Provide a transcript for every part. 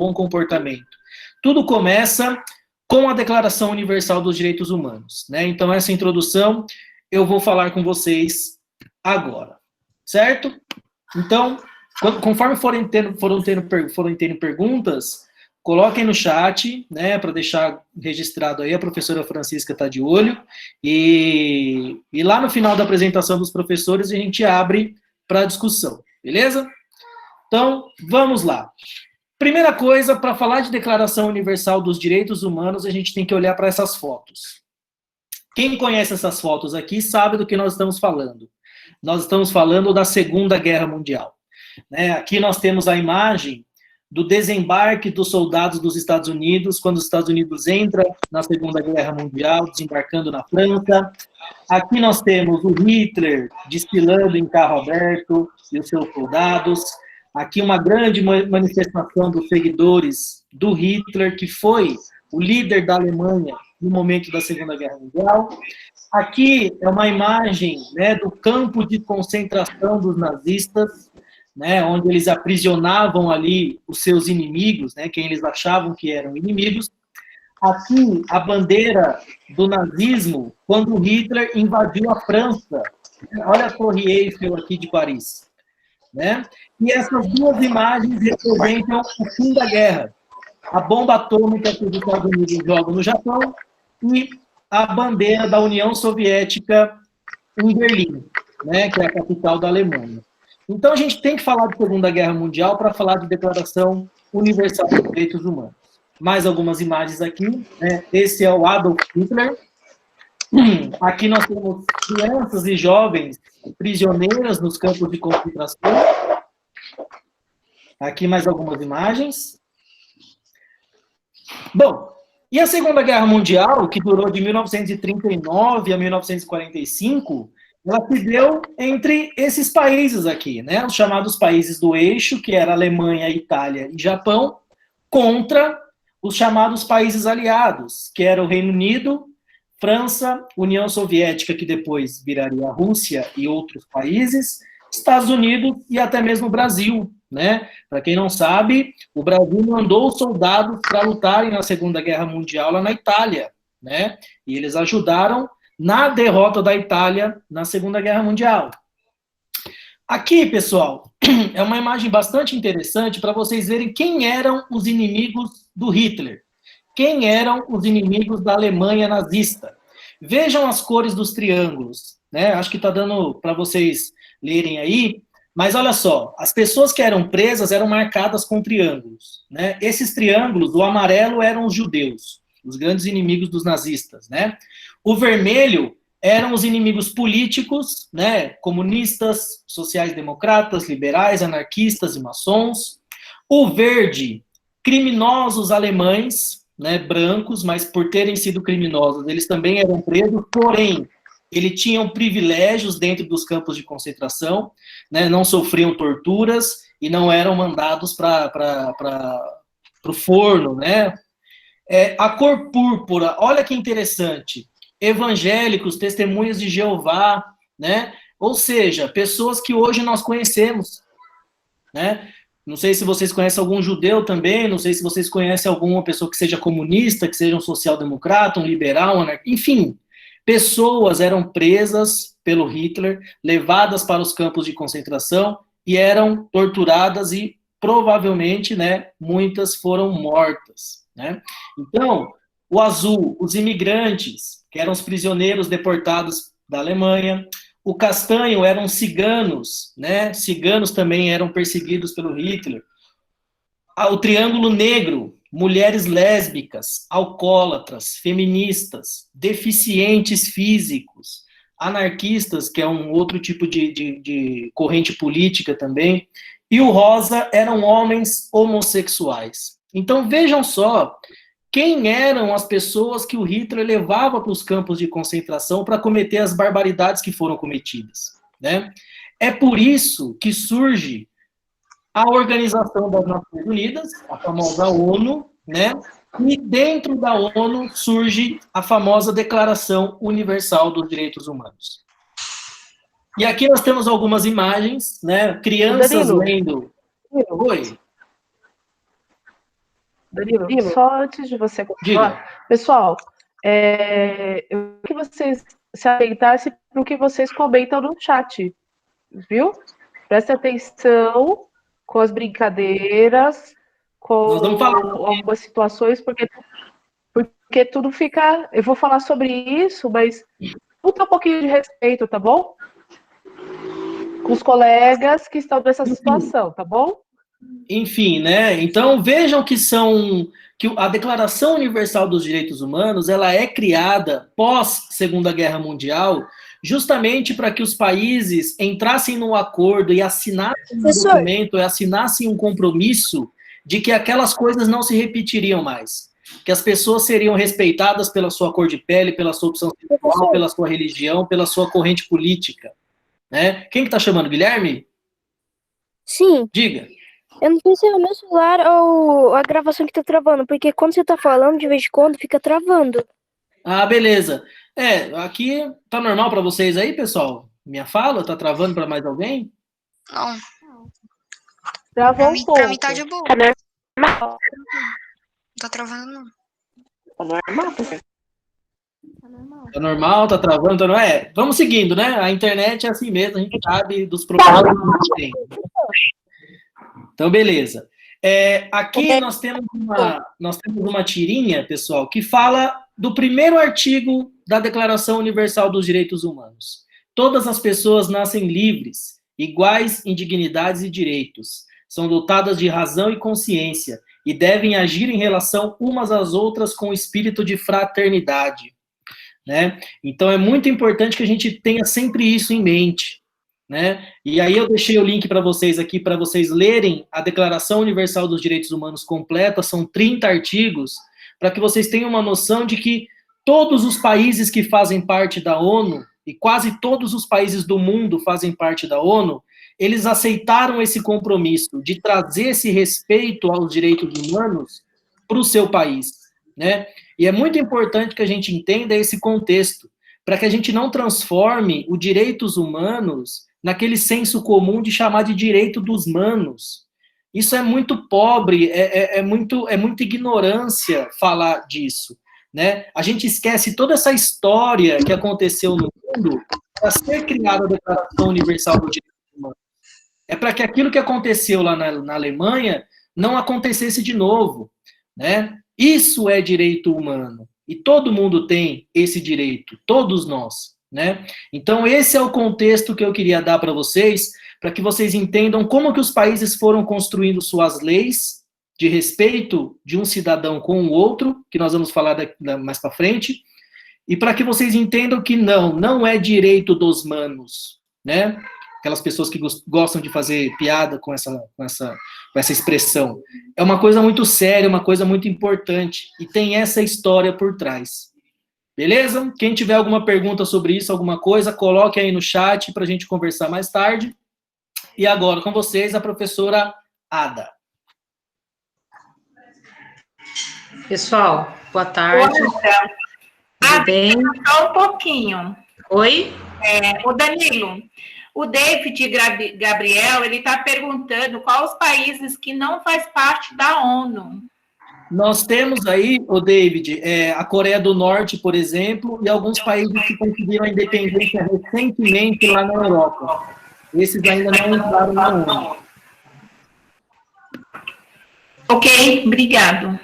bom comportamento. Tudo começa com a Declaração Universal dos Direitos Humanos, né? Então, essa introdução eu vou falar com vocês agora, certo? Então, conforme forem tendo perguntas, coloquem no chat, né, para deixar registrado aí, a professora Francisca está de olho, e lá no final da apresentação dos professores a gente abre para discussão, beleza? Então, vamos lá. Primeira coisa, para falar de Declaração Universal dos Direitos Humanos, a gente tem que olhar para essas fotos. Quem conhece essas fotos aqui sabe do que nós estamos falando. Nós estamos falando da Segunda Guerra Mundial. Né? Aqui nós temos a imagem do desembarque dos soldados dos Estados Unidos, quando os Estados Unidos entram na Segunda Guerra Mundial, desembarcando na França. Aqui nós temos o Hitler desfilando em carro aberto e os seus soldados. Aqui uma grande manifestação dos seguidores do Hitler, que foi o líder da Alemanha no momento da Segunda Guerra Mundial. Aqui é uma imagem, né, do campo de concentração dos nazistas, né, onde eles aprisionavam ali os seus inimigos, né, quem eles achavam que eram inimigos. Aqui, a bandeira do nazismo, quando Hitler invadiu a França. Olha a Torre Eiffel aqui de Paris. Né? E essas duas imagens representam o fim da guerra. A bomba atômica que os Estados Unidos jogam no Japão e a bandeira da União Soviética em Berlim, né, que é a capital da Alemanha. Então, a gente tem que falar de Segunda Guerra Mundial para falar de Declaração Universal dos Direitos Humanos. Mais algumas imagens aqui. Né? Esse é o Adolf Hitler. Aqui nós temos crianças e jovens prisioneiras nos campos de concentração. Aqui mais algumas imagens. Bom, e a Segunda Guerra Mundial, que durou de 1939 a 1945, ela se deu entre esses países aqui, né? Os chamados países do eixo, que era Alemanha, Itália e Japão, contra os chamados países aliados, que era o Reino Unido, França, União Soviética, que depois viraria a Rússia e outros países, Estados Unidos e até mesmo o Brasil, né? Para quem não sabe, o Brasil mandou soldados para lutarem na Segunda Guerra Mundial lá na Itália, né? E eles ajudaram na derrota da Itália na Segunda Guerra Mundial. Aqui, pessoal, é uma imagem bastante interessante para vocês verem quem eram os inimigos do Hitler. Quem eram os inimigos da Alemanha nazista? Vejam as cores dos triângulos, né? Acho que está dando para vocês lerem aí, mas olha só, as pessoas que eram presas eram marcadas com triângulos, né? Esses triângulos, o amarelo eram os judeus, os grandes inimigos dos nazistas, né? O vermelho eram os inimigos políticos, né? Comunistas, sociais-democratas, liberais, anarquistas e maçons. O verde, criminosos alemães, né, brancos, mas por terem sido criminosos, eles também eram presos, porém, eles tinham privilégios dentro dos campos de concentração, né, não sofriam torturas e não eram mandados para o forno, né? A cor púrpura, olha que interessante, evangélicos, testemunhas de Jeová, né? Ou seja, pessoas que hoje nós conhecemos, né? Não sei se vocês conhecem algum judeu também, não sei se vocês conhecem alguma pessoa que seja comunista, que seja um social-democrata, um liberal, enfim, pessoas eram presas pelo Hitler, levadas para os campos de concentração e eram torturadas e provavelmente, né, muitas foram mortas, né? Então, o azul, os imigrantes, que eram os prisioneiros deportados da Alemanha. O castanho eram ciganos, né? Ciganos também eram perseguidos pelo Hitler. O triângulo negro, mulheres lésbicas, alcoólatras, feministas, deficientes físicos, anarquistas, que é um outro tipo de corrente política também. E o rosa eram homens homossexuais. Então vejam só quem eram as pessoas que o Hitler levava para os campos de concentração para cometer as barbaridades que foram cometidas, né? É por isso que surge a Organização das Nações Unidas, a famosa ONU, né? E dentro da ONU surge a famosa Declaração Universal dos Direitos Humanos. E aqui nós temos algumas imagens, né? Crianças lendo... Oi. Danilo, só antes de você continuar, pessoal, eu queria que vocês se atentassem para o que vocês comentam no chat, viu? Preste atenção com as brincadeiras, Nós vamos falar. com algumas situações, porque tudo fica. Eu vou falar sobre isso, mas tudo tem um pouquinho de respeito, tá bom? Com os colegas que estão nessa situação, tá bom? Enfim, né? Então vejam que a Declaração Universal dos Direitos Humanos, ela é criada pós Segunda Guerra Mundial, justamente para que os países entrassem num acordo e assinassem um documento, e assinassem um compromisso de que aquelas coisas não se repetiriam mais, que as pessoas seriam respeitadas pela sua cor de pele, pela sua opção sexual, pela sua religião, pela sua corrente política, né? Quem que tá chamando, Guilherme? Sim. Diga. Eu não sei se é o meu celular ou a gravação que tá travando, porque quando você tá falando, de vez em quando, fica travando. Ah, beleza. Aqui tá normal para vocês aí, pessoal? Minha fala tá travando para mais alguém? Não. Travou um pouco. Pra mim tá de boa. Tá normal. Não tá travando, não. Tá normal, professor? Tá normal, tá travando, não é? Vamos seguindo, né? A internet é assim mesmo, a gente sabe dos problemas que a gente tem. Então, beleza. Aqui nós temos uma tirinha, pessoal, que fala do primeiro artigo da Declaração Universal dos Direitos Humanos. Todas as pessoas nascem livres, iguais em dignidades e direitos, são dotadas de razão e consciência e devem agir em relação umas às outras com espírito de fraternidade, né? Então é muito importante que a gente tenha sempre isso em mente, né? E aí eu deixei o link para vocês aqui, para vocês lerem a Declaração Universal dos Direitos Humanos completa, são 30 artigos, para que vocês tenham uma noção de que todos os países que fazem parte da ONU, e quase todos os países do mundo fazem parte da ONU, eles aceitaram esse compromisso de trazer esse respeito aos direitos humanos para o seu país, né? E é muito importante que a gente entenda esse contexto, para que a gente não transforme os direitos humanos naquele senso comum de chamar de direito dos manos. Isso é muito pobre, é muita ignorância falar disso, né? A gente esquece toda essa história que aconteceu no mundo para ser criada a Declaração Universal dos Direitos Humanos. É para que aquilo que aconteceu lá na Alemanha não acontecesse de novo, né? Isso é direito humano. E todo mundo tem esse direito, todos nós, né? Então, esse é o contexto que eu queria dar para vocês vocês entendam como que os países foram construindo suas leis de respeito de um cidadão com o outro, que nós vamos falar mais para frente, e para que vocês entendam que não é direito dos manos, né? Aquelas pessoas que gostam de fazer piada com essa expressão. É uma coisa muito séria, uma coisa muito importante, e tem essa história por trás. Beleza? Quem tiver alguma pergunta sobre isso, alguma coisa, coloque aí no chat para a gente conversar mais tarde. E agora com vocês, a professora Ada. Pessoal, boa tarde. Tudo bem? Só um pouquinho. Oi? O Danilo, o David Gabriel, ele está perguntando quais os países que não faz parte da ONU. Nós temos aí, o David, a Coreia do Norte, por exemplo, e alguns países que conseguiram a independência recentemente lá na Europa. Esses ainda não entraram na ONU. Ok, obrigado.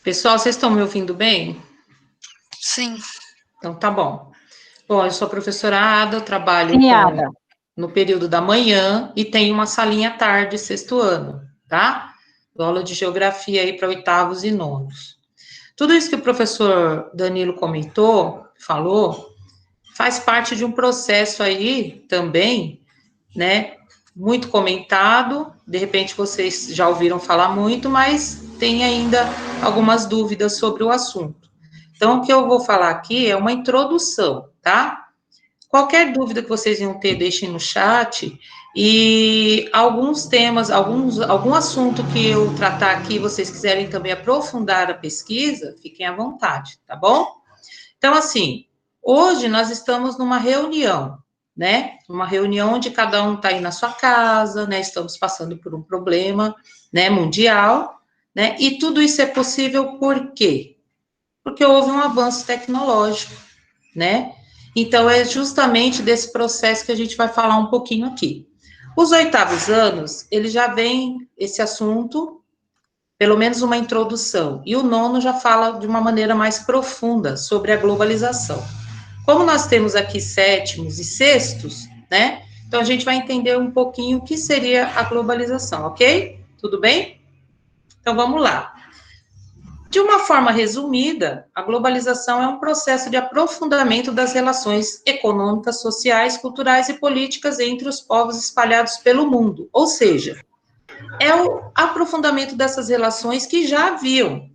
Pessoal, vocês estão me ouvindo bem? Sim. Então, tá bom. Bom, eu sou a professora Ada, eu trabalho no período da manhã e tenho uma salinha à tarde, sexto ano, tá? Dou aula de geografia aí para oitavos e nonos. Tudo isso que o professor Danilo comentou, falou, faz parte de um processo aí também, né? Muito comentado, de repente vocês já ouviram falar muito, mas tem ainda algumas dúvidas sobre o assunto. Então, o que eu vou falar aqui é uma introdução, tá? Qualquer dúvida que vocês venham ter, deixem no chat, e alguns temas, algum assunto que eu tratar aqui, vocês quiserem também aprofundar a pesquisa, fiquem à vontade, tá bom? Então, assim, hoje nós estamos numa reunião, né? Uma reunião onde cada um está aí na sua casa, né? Estamos passando por um problema, né, mundial, né? E tudo isso é possível por quê? Porque houve um avanço tecnológico, né? Então, é justamente desse processo que a gente vai falar um pouquinho aqui. Os 8º anos, ele já vem esse assunto, pelo menos uma introdução, e o 9º já fala de uma maneira mais profunda sobre a globalização. Como nós temos aqui 7º e 6º, né? Então, a gente vai entender um pouquinho o que seria a globalização, ok? Tudo bem? Então, vamos lá. De uma forma resumida, a globalização é um processo de aprofundamento das relações econômicas, sociais, culturais e políticas entre os povos espalhados pelo mundo. Ou seja, é o aprofundamento dessas relações que já haviam.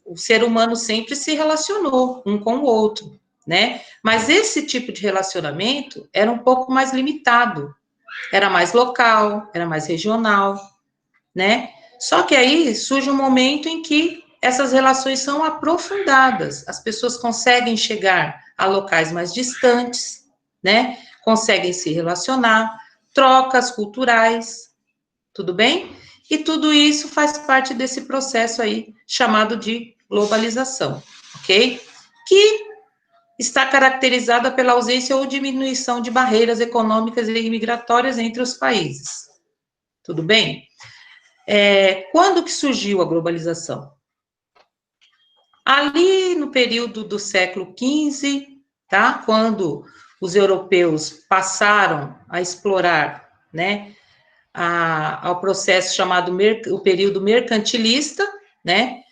O ser humano sempre se relacionou um com o outro, né? Mas esse tipo de relacionamento era um pouco mais limitado, era mais local, era mais regional, né? Só que aí surge um momento em que essas relações são aprofundadas, as pessoas conseguem chegar a locais mais distantes, né? Conseguem se relacionar, trocas culturais, tudo bem? E tudo isso faz parte desse processo aí chamado de globalização, ok? Que está caracterizada pela ausência ou diminuição de barreiras econômicas e imigratórias entre os países. Tudo bem? Quando que surgiu a globalização? Ali no período do século XV, tá? Quando os europeus passaram a explorar, né, ao processo chamado o período mercantilista, né,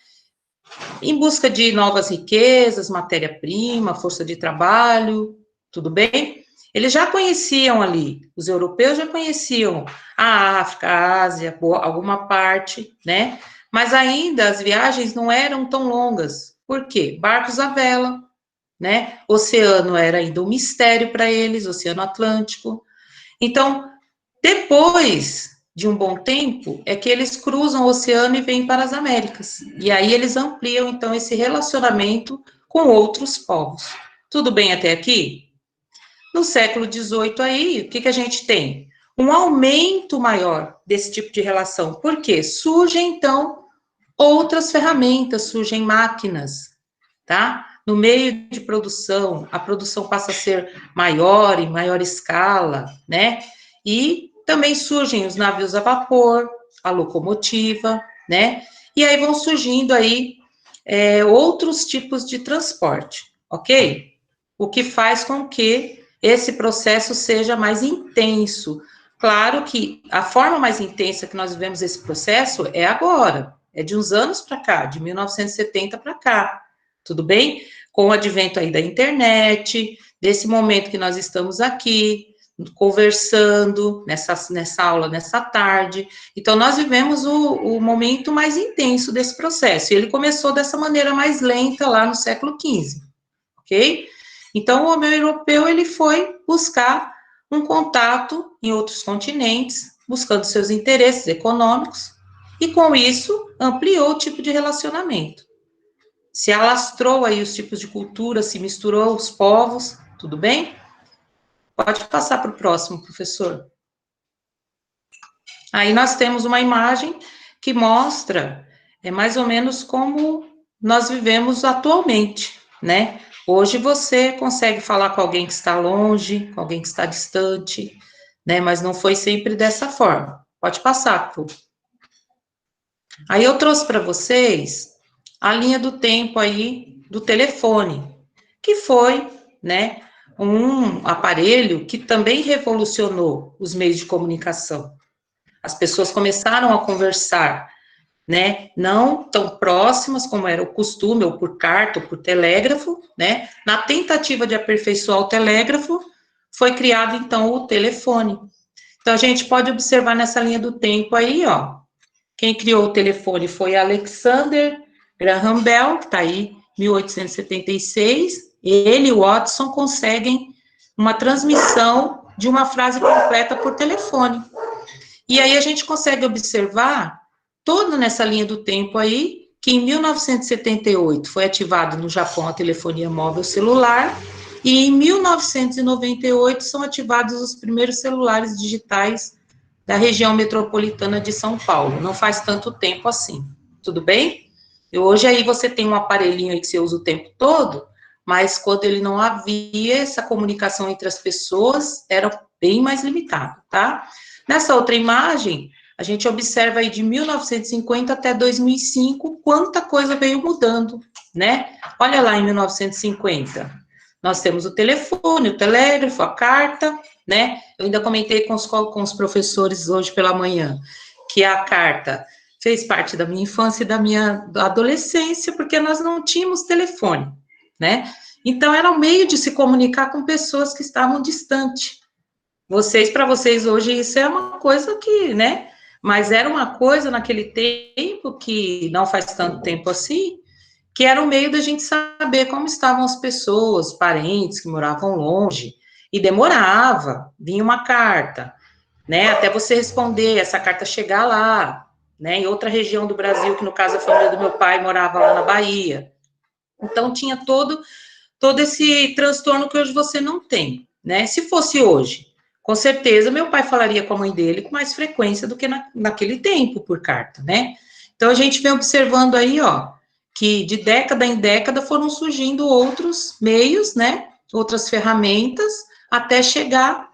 em busca de novas riquezas, matéria-prima, força de trabalho, tudo bem? Eles já conheciam ali, os europeus já conheciam a África, a Ásia, alguma parte, né? Mas ainda as viagens não eram tão longas. Por quê? Barcos à vela, né? Oceano era ainda um mistério para eles, Oceano Atlântico. Então, depois de um bom tempo, é que eles cruzam o oceano e vêm para as Américas. E aí eles ampliam, então, esse relacionamento com outros povos. Tudo bem até aqui? No século XVIII aí, o que a gente tem? Um aumento maior desse tipo de relação. Por quê? Surgem, então, outras ferramentas, surgem máquinas, tá? No meio de produção, a produção passa a ser maior, em maior escala, né? E também surgem os navios a vapor, a locomotiva, né? E aí vão surgindo aí outros tipos de transporte, ok? O que faz com que esse processo seja mais intenso. Claro que a forma mais intensa que nós vivemos esse processo é agora, é de uns anos para cá, de 1970 para cá, tudo bem? Com o advento aí da internet, desse momento que nós estamos aqui, conversando nessa aula, nessa tarde. Então, nós vivemos o momento mais intenso desse processo. E ele começou dessa maneira mais lenta lá no século XV, ok? Então, o homem europeu, ele foi buscar um contato em outros continentes, buscando seus interesses econômicos, e com isso, ampliou o tipo de relacionamento. Se alastrou aí os tipos de cultura, se misturou os povos, tudo bem? Pode passar para o próximo, professor. Aí nós temos uma imagem que mostra mais ou menos como nós vivemos atualmente, né? Hoje você consegue falar com alguém que está longe, com alguém que está distante, né? Mas não foi sempre dessa forma. Pode passar, Pro. Aí eu trouxe para vocês a linha do tempo aí do telefone, que foi, né, um aparelho que também revolucionou os meios de comunicação. As pessoas começaram a conversar, né, não tão próximas como era o costume, ou por carta, ou por telégrafo, né, na tentativa de aperfeiçoar o telégrafo, foi criado, então, o telefone. Então, a gente pode observar nessa linha do tempo aí, ó, quem criou o telefone foi Alexander Graham Bell, que está aí, 1876, ele e Watson conseguem uma transmissão de uma frase completa por telefone. E aí a gente consegue observar, toda nessa linha do tempo aí, que em 1978 foi ativado no Japão a telefonia móvel celular, e em 1998 são ativados os primeiros celulares digitais da região metropolitana de São Paulo, não faz tanto tempo assim, tudo bem? E hoje aí você tem um aparelhinho aí que você usa o tempo todo, mas quando ele não havia essa comunicação entre as pessoas, era bem mais limitado, tá? Nessa outra imagem, a gente observa aí de 1950 até 2005, quanta coisa veio mudando, né? Olha lá em 1950, nós temos o telefone, o telégrafo, a carta, né? Eu ainda comentei com os professores hoje pela manhã, que a carta fez parte da minha infância e da minha adolescência, porque nós não tínhamos telefone, né? Então, era um meio de se comunicar com pessoas que estavam distantes. Para vocês hoje, isso é uma coisa que, né? Mas era uma coisa naquele tempo, que não faz tanto tempo assim, que era um meio da gente saber como estavam as pessoas, parentes que moravam longe, e demorava, vinha uma carta, né? Até você responder, essa carta chegar lá, né? Em outra região do Brasil, que no caso a família do meu pai morava lá na Bahia. Então, tinha todo esse transtorno que hoje você não tem, né? Se fosse hoje, com certeza meu pai falaria com a mãe dele com mais frequência do que naquele tempo, por carta, né? Então, a gente vem observando aí, ó, que de década em década foram surgindo outros meios, né? Outras ferramentas, até chegar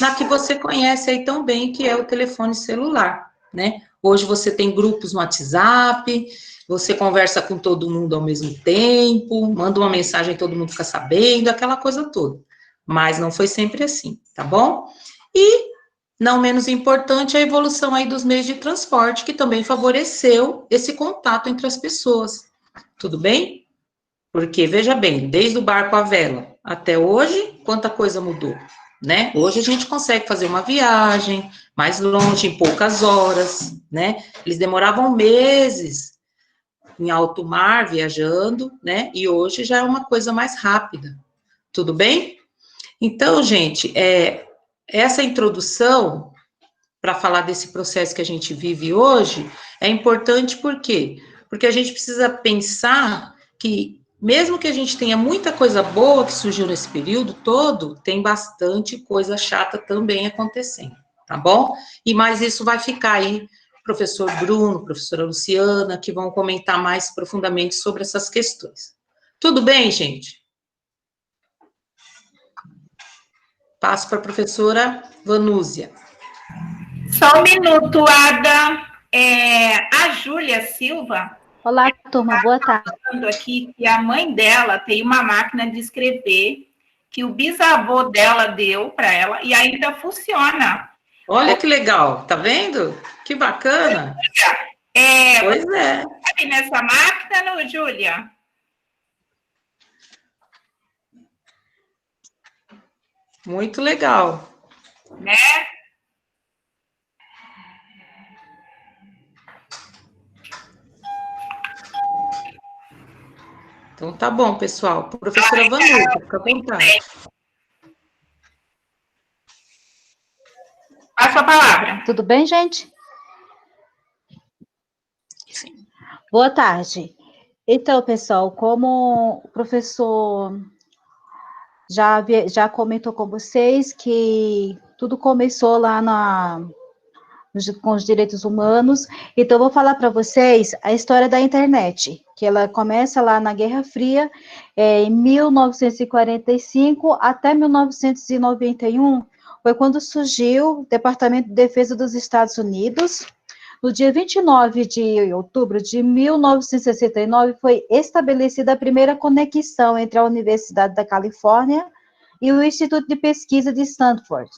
na que você conhece aí tão bem, que é o telefone celular, né? Hoje você tem grupos no WhatsApp, você conversa com todo mundo ao mesmo tempo, manda uma mensagem e todo mundo fica sabendo, aquela coisa toda. Mas não foi sempre assim, tá bom? E, não menos importante, a evolução aí dos meios de transporte, que também favoreceu esse contato entre as pessoas. Tudo bem? Porque, veja bem, desde o barco à vela até hoje, quanta coisa mudou, né? Hoje a gente consegue fazer uma viagem mais longe, em poucas horas, né? Eles demoravam meses em alto mar, viajando, né? E hoje já é uma coisa mais rápida. Tudo bem? Então, gente, essa introdução, para falar desse processo que a gente vive hoje, é importante por quê? Porque a gente precisa pensar que, mesmo que a gente tenha muita coisa boa que surgiu nesse período todo, tem bastante coisa chata também acontecendo, tá bom? E mais isso vai ficar aí, professor Bruno, professora Luciana, que vão comentar mais profundamente sobre essas questões. Tudo bem, gente? Passo para a professora Vanúzia. Só um minuto, Ada. A Júlia Silva. Olá, turma, boa tarde. Falando aqui que a mãe dela tem uma máquina de escrever que o bisavô dela deu para ela e ainda funciona. Olha que legal, tá vendo? Que bacana. Pois é. Sabe nessa máquina, não, Júlia? Muito legal. Né? Então, tá bom, pessoal. Professora Vanúzia, fica à vontade. Passa a palavra. Tudo bem, gente? Sim. Boa tarde. Então, pessoal, como o professor já comentou com vocês que tudo começou lá com os direitos humanos, então eu vou falar para vocês a história da internet, que ela começa lá na Guerra Fria, em 1945 até 1991, foi quando surgiu o Departamento de Defesa dos Estados Unidos. No dia 29 de outubro de 1969, foi estabelecida a primeira conexão entre a Universidade da Califórnia e o Instituto de Pesquisa de Stanford.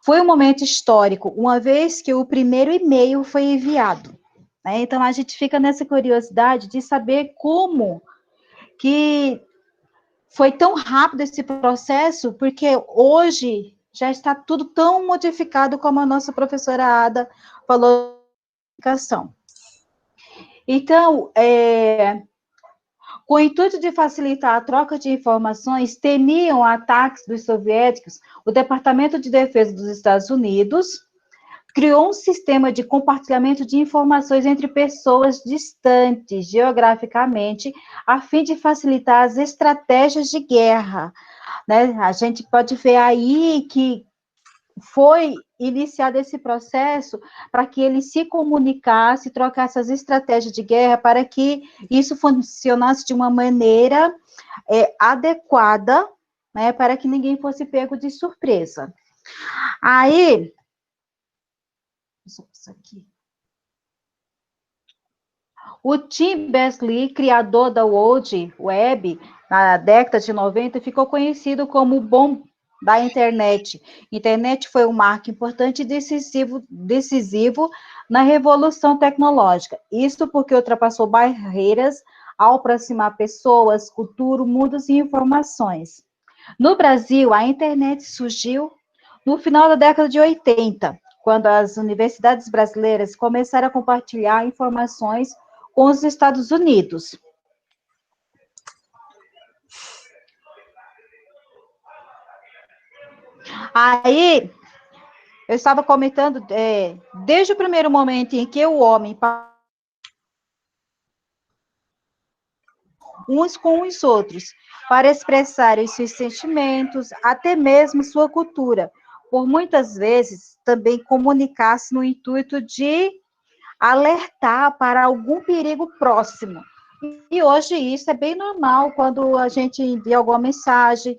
Foi um momento histórico, uma vez que o primeiro e-mail foi enviado, né? Então, a gente fica nessa curiosidade de saber como que foi tão rápido esse processo, porque hoje já está tudo tão modificado, como a nossa professora Ada falou. Então, com o intuito de facilitar a troca de informações, temiam ataques dos soviéticos, o Departamento de Defesa dos Estados Unidos criou um sistema de compartilhamento de informações entre pessoas distantes geograficamente, a fim de facilitar as estratégias de guerra, né? A gente pode ver aí que foi iniciado esse processo para que ele se comunicasse, trocasse as estratégias de guerra, para que isso funcionasse de uma maneira adequada, né, para que ninguém fosse pego de surpresa. Aí, isso aqui. O Tim Berners-Lee, criador da World Web, na década de 90, ficou conhecido como o bom da internet. Internet foi um marco importante e decisivo na revolução tecnológica. Isso porque ultrapassou barreiras ao aproximar pessoas, cultura, mundos e informações. No Brasil, a internet surgiu no final da década de 80, quando as universidades brasileiras começaram a compartilhar informações com os Estados Unidos. Aí, eu estava comentando, desde o primeiro momento em que o homem uns com os outros, para expressar os seus sentimentos, até mesmo sua cultura, por muitas vezes também comunicar-se no intuito de alertar para algum perigo próximo. E hoje isso é bem normal, quando a gente envia alguma mensagem,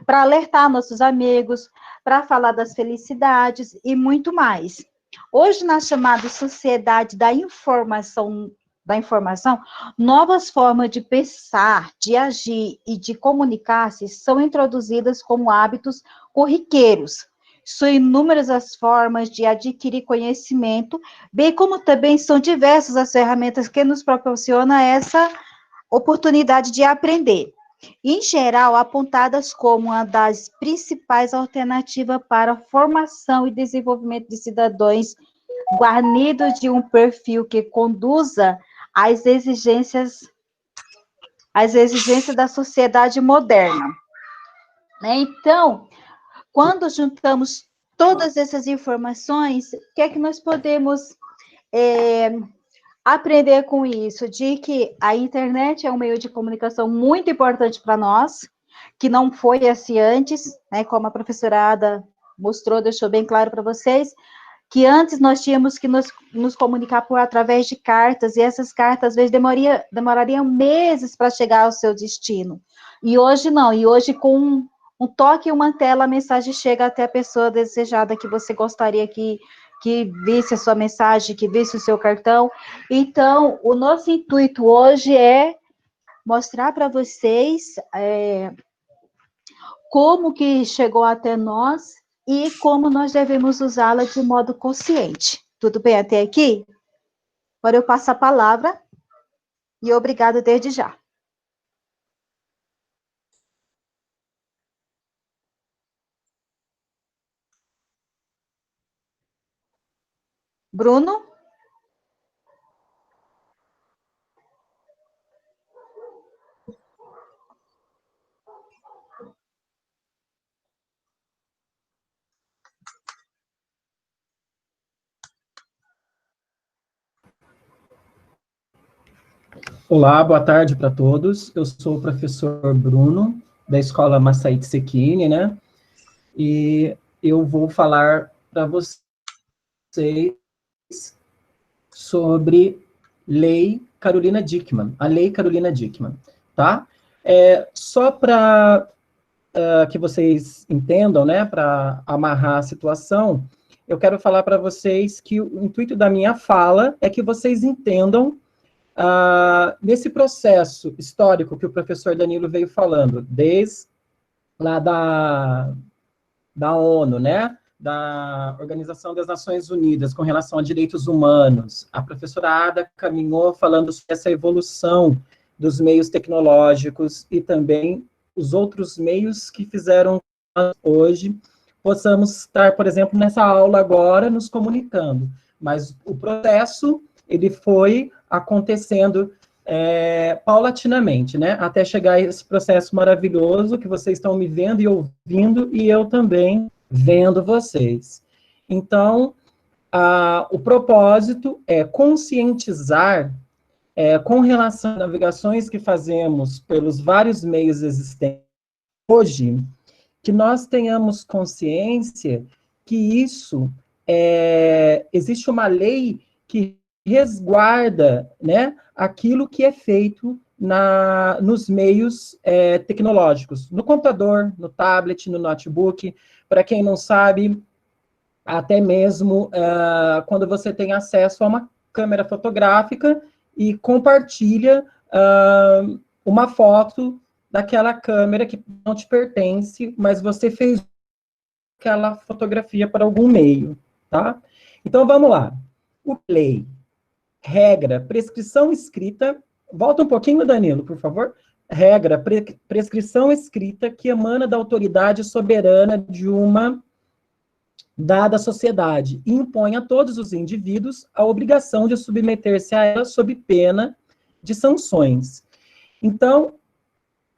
para alertar nossos amigos, para falar das felicidades e muito mais. Hoje, na chamada sociedade da informação, novas formas de pensar, de agir e de comunicar-se são introduzidas como hábitos corriqueiros. São inúmeras as formas de adquirir conhecimento, bem como também são diversas as ferramentas que nos proporcionam essa oportunidade de aprender. Em geral, apontadas como uma das principais alternativas para a formação e desenvolvimento de cidadãos guarnidos de um perfil que conduza às exigências da sociedade moderna. Então, quando juntamos todas essas informações, o que é que nós podemos aprender com isso? De que a internet é um meio de comunicação muito importante para nós, que não foi assim antes, né, como a professora Ada mostrou, deixou bem claro para vocês, que antes nós tínhamos que nos comunicar através de cartas, e essas cartas, às vezes, demorariam meses para chegar ao seu destino. E hoje não, e hoje com um toque e uma tela, a mensagem chega até a pessoa desejada que você gostaria que visse a sua mensagem, que visse o seu cartão. Então, o nosso intuito hoje é mostrar para vocês como que chegou até nós e como nós devemos usá-la de modo consciente. Tudo bem até aqui? Agora eu passo a palavra e obrigado desde já. Bruno? Olá, boa tarde para todos. Eu sou o professor Bruno, da Escola Massaíte Sekine, né? E eu vou falar para vocês sobre Lei Carolina Dickmann, a Lei Carolina Dickmann, tá? Só para que vocês entendam, né, para amarrar a situação, eu quero falar para vocês que o intuito da minha fala é que vocês entendam nesse processo histórico que o professor Danilo veio falando, desde lá da ONU, né, da Organização das Nações Unidas, com relação a direitos humanos. A professora Ada caminhou falando sobre essa evolução dos meios tecnológicos e também os outros meios que fizeram hoje possamos estar, por exemplo, nessa aula agora, nos comunicando. Mas o processo, ele foi acontecendo paulatinamente, né? Até chegar a esse processo maravilhoso que vocês estão me vendo e ouvindo, e eu também vendo vocês. Então, o propósito é conscientizar com relação às navegações que fazemos pelos vários meios existentes hoje, que nós tenhamos consciência que isso, existe uma lei que resguarda, né, aquilo que é feito nos meios tecnológicos, no computador, no tablet, no notebook. Para quem não sabe, até mesmo quando você tem acesso a uma câmera fotográfica e compartilha uma foto daquela câmera que não te pertence, mas você fez aquela fotografia para algum meio, tá? Então, vamos lá. O lei, regra, prescrição escrita. Volta um pouquinho, Danilo, por favor. Regra, prescrição escrita que emana da autoridade soberana de uma dada sociedade e impõe a todos os indivíduos a obrigação de submeter-se a ela sob pena de sanções. Então,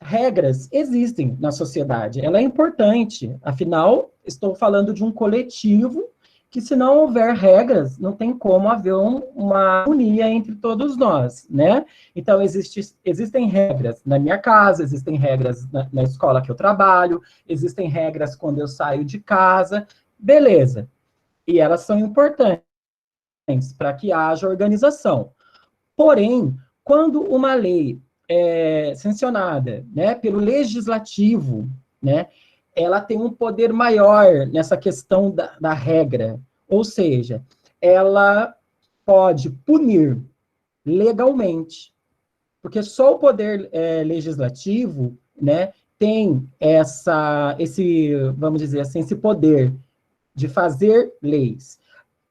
regras existem na sociedade, ela é importante, afinal, estou falando de um coletivo que, se não houver regras, não tem como haver uma harmonia entre todos nós, né? Então, existem regras na minha casa, existem regras na escola que eu trabalho, existem regras quando eu saio de casa, beleza. E elas são importantes para que haja organização. Porém, quando uma lei é sancionada, né, pelo legislativo, né, ela tem um poder maior nessa questão da regra, ou seja, ela pode punir legalmente, porque só o poder legislativo, né, tem vamos dizer assim, esse poder de fazer leis.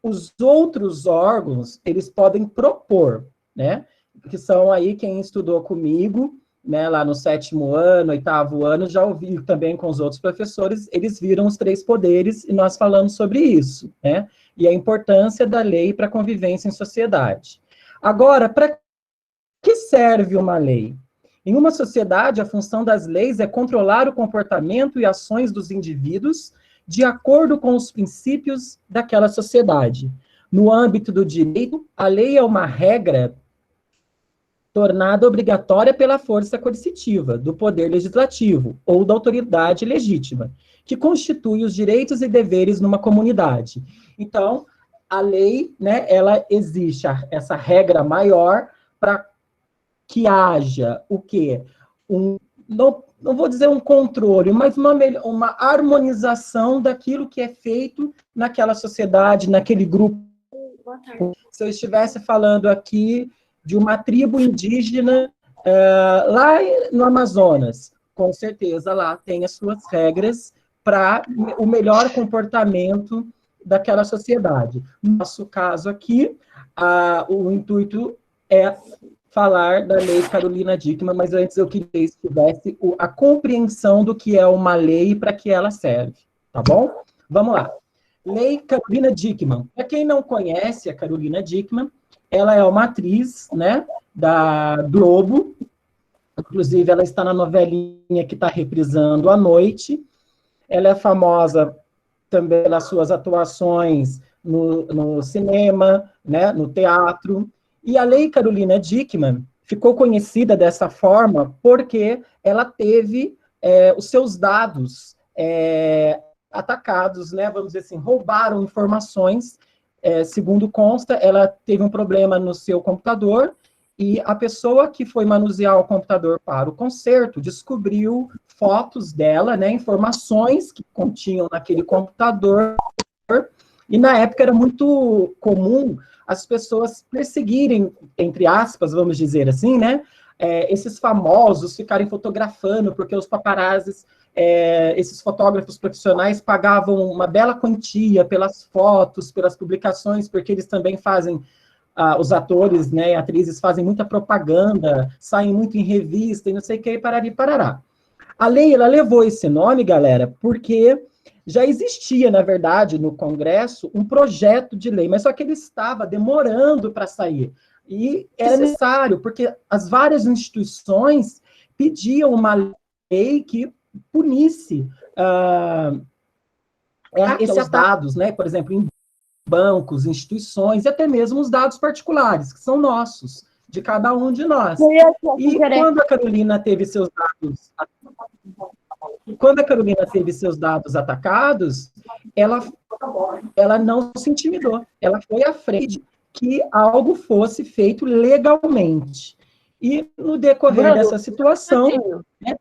Os outros órgãos, eles podem propor, né, que são aí quem estudou comigo, né, lá no 7º ano, 8º ano, já ouvi também com os outros professores, eles viram os 3 poderes e nós falamos sobre isso, né, e a importância da lei para a convivência em sociedade. Agora, para que serve uma lei? Em uma sociedade, a função das leis é controlar o comportamento e ações dos indivíduos de acordo com os princípios daquela sociedade. No âmbito do direito, a lei é uma regra tornada obrigatória pela força coercitiva do poder legislativo ou da autoridade legítima, que constitui os direitos e deveres numa comunidade. Então, a lei, né, ela existe, essa regra maior para que haja o quê? Não vou dizer um controle, mas uma harmonização daquilo que é feito naquela sociedade, naquele grupo. Se eu estivesse falando aqui de uma tribo indígena lá no Amazonas, com certeza lá tem as suas regras para o melhor comportamento daquela sociedade. No nosso caso aqui, o intuito é falar da Lei Carolina Dickmann, mas antes eu queria que tivesse a compreensão do que é uma lei e para que ela serve, tá bom? Vamos lá. Lei Carolina Dickmann. Para quem não conhece a Carolina Dickmann, ela é uma atriz, né, da Globo, inclusive ela está na novelinha que está reprisando à noite. Ela é famosa também pelas suas atuações no cinema, né, no teatro. E a Lei Carolina Dickmann ficou conhecida dessa forma porque ela teve os seus dados atacados, né, vamos dizer assim, roubaram informações. Segundo consta, ela teve um problema no seu computador e a pessoa que foi manusear o computador para o conserto descobriu fotos dela, né, informações que continham naquele computador, e na época era muito comum as pessoas perseguirem, entre aspas, vamos dizer assim, né, esses famosos ficarem fotografando, porque os paparazzis, esses fotógrafos profissionais pagavam uma bela quantia pelas fotos, pelas publicações, porque eles também fazem, os atores, né, e atrizes fazem muita propaganda, saem muito em revista, e não sei o que, parari, parará. A lei, ela levou esse nome, galera, porque já existia, na verdade, no Congresso, um projeto de lei, mas só que ele estava demorando para sair. E era necessário, porque as várias instituições pediam uma lei que punisse esses dados, né? Por exemplo, em bancos, instituições, e até mesmo os dados particulares, que são nossos, de cada um de nós. E quando a Carolina teve seus dados... quando a Carolina teve seus dados atacados, ela não se intimidou. Ela foi à frente que algo fosse feito legalmente. E no decorrer Bruno, dessa situação... Né?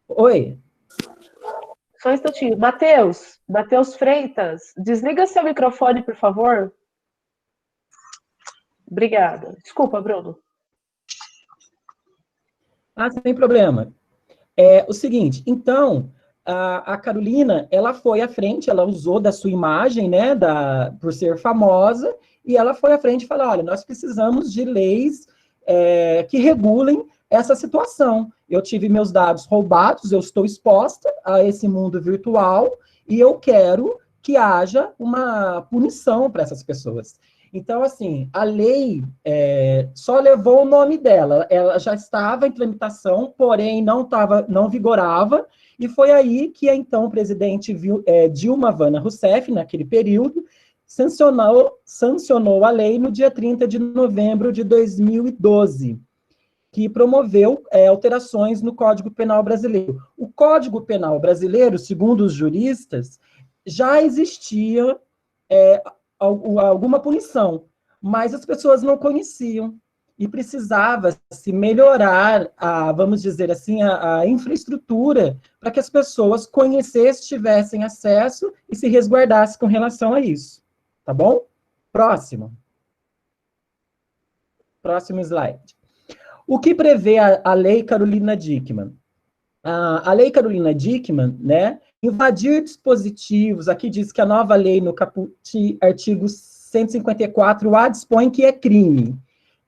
Oi. Só um instantinho. Matheus Freitas, desliga seu microfone, por favor. Obrigada. Desculpa, Bruno. Sem problema. É o seguinte, então, a Carolina, ela foi à frente, ela usou da sua imagem, né, por ser famosa, e ela foi à frente e falou, olha, nós precisamos de leis que regulem essa situação. Eu tive meus dados roubados, eu estou exposta a esse mundo virtual, e eu quero que haja uma punição para essas pessoas. Então, assim, a lei só levou o nome dela, ela já estava em tramitação, porém não vigorava, e foi aí que a então presidente Dilma Vana Rousseff, naquele período, sancionou a lei no dia 30 de novembro de 2012, que promoveu alterações no Código Penal brasileiro. O Código Penal brasileiro, segundo os juristas, já existia alguma punição, mas as pessoas não conheciam, e precisava se melhorar, vamos dizer assim, a infraestrutura, para que as pessoas conhecessem, tivessem acesso e se resguardassem com relação a isso. Tá bom? Próximo slide. O que prevê a Lei Carolina Dickmann? A Lei Carolina Dickmann, né, invadir dispositivos, aqui diz que a nova lei no caput artigo 154A dispõe que é crime,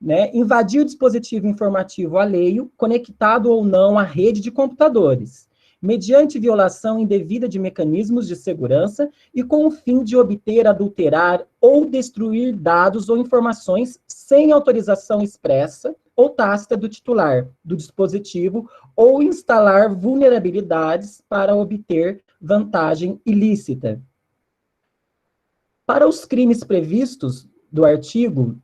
né, invadir dispositivo informativo alheio, conectado ou não à rede de computadores, mediante violação indevida de mecanismos de segurança e com o fim de obter, adulterar ou destruir dados ou informações sem autorização expressa ou tácita do titular do dispositivo ou instalar vulnerabilidades para obter vantagem ilícita. Para os crimes previstos do artigo,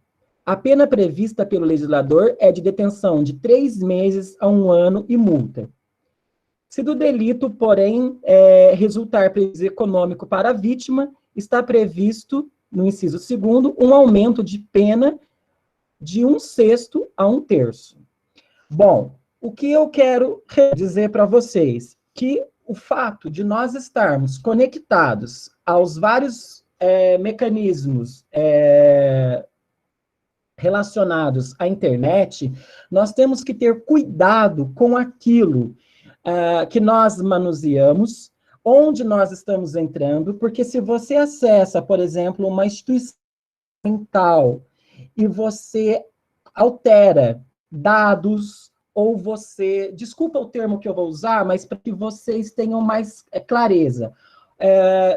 a pena prevista pelo legislador é de detenção de 3 meses a 1 ano e multa. Se do delito, porém, resultar prejuízo econômico para a vítima, está previsto, no inciso 2º, um aumento de pena de 1/6 a 1/3. Bom, o que eu quero dizer para vocês? Que o fato de nós estarmos conectados aos vários mecanismos relacionados à internet, nós temos que ter cuidado com aquilo que nós manuseamos, onde nós estamos entrando, porque se você acessa, por exemplo, uma instituição mental e você altera dados, ou você, desculpa o termo que eu vou usar, mas para que vocês tenham mais clareza,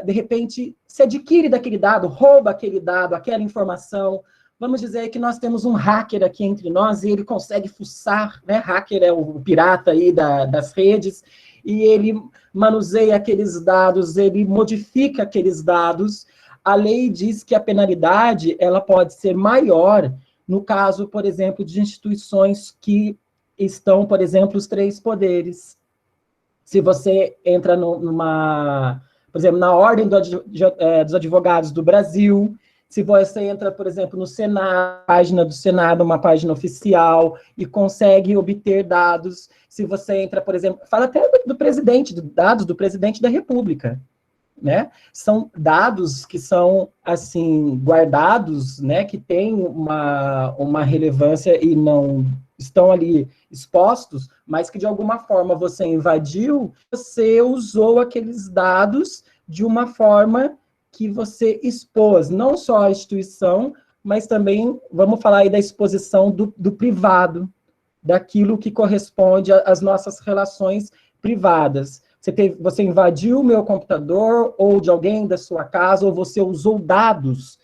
de repente, se adquire daquele dado, rouba aquele dado, aquela informação. Vamos dizer que nós temos um hacker aqui entre nós e ele consegue fuçar, né? Hacker é o pirata aí das redes, e ele manuseia aqueles dados, ele modifica aqueles dados. A lei diz que a penalidade ela pode ser maior no caso, por exemplo, de instituições que estão, por exemplo, os 3 poderes. Se você entra por exemplo, na Ordem dos Advogados do Brasil, se você entra, por exemplo, no Senado, página do Senado, uma página oficial, e consegue obter dados, se você entra, por exemplo, fala até do presidente, dados do presidente da República, né? São dados que são, assim, guardados, né, que têm uma relevância e não estão ali expostos, mas que de alguma forma você invadiu, você usou aqueles dados de uma forma que você expôs não só a instituição, mas também, vamos falar aí da exposição do privado, daquilo que corresponde às nossas relações privadas. Você invadiu o meu computador, ou de alguém da sua casa, ou você usou dados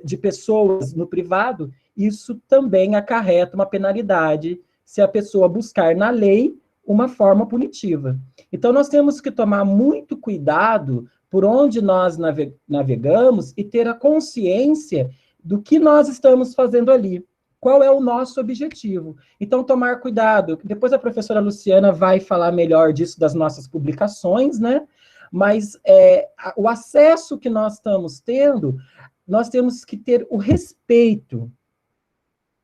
de pessoas no privado, isso também acarreta uma penalidade se a pessoa buscar na lei uma forma punitiva. Então, nós temos que tomar muito cuidado por onde nós navegamos e ter a consciência do que nós estamos fazendo ali. qual é o nosso objetivo. Então, tomar cuidado. Depois a professora Luciana vai falar melhor disso das nossas publicações, né? Mas o acesso que nós estamos tendo, nós temos que ter o respeito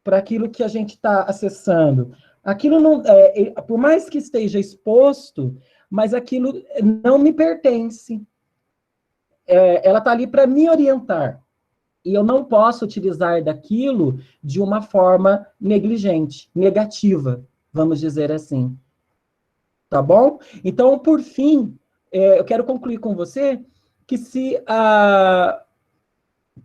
para aquilo que a gente está acessando. Aquilo não, por mais que esteja exposto, mas aquilo não me pertence. Ela está ali para me orientar. E eu não posso utilizar daquilo de uma forma negligente, negativa, vamos dizer assim. Tá bom? Então, por fim, eu quero concluir com você que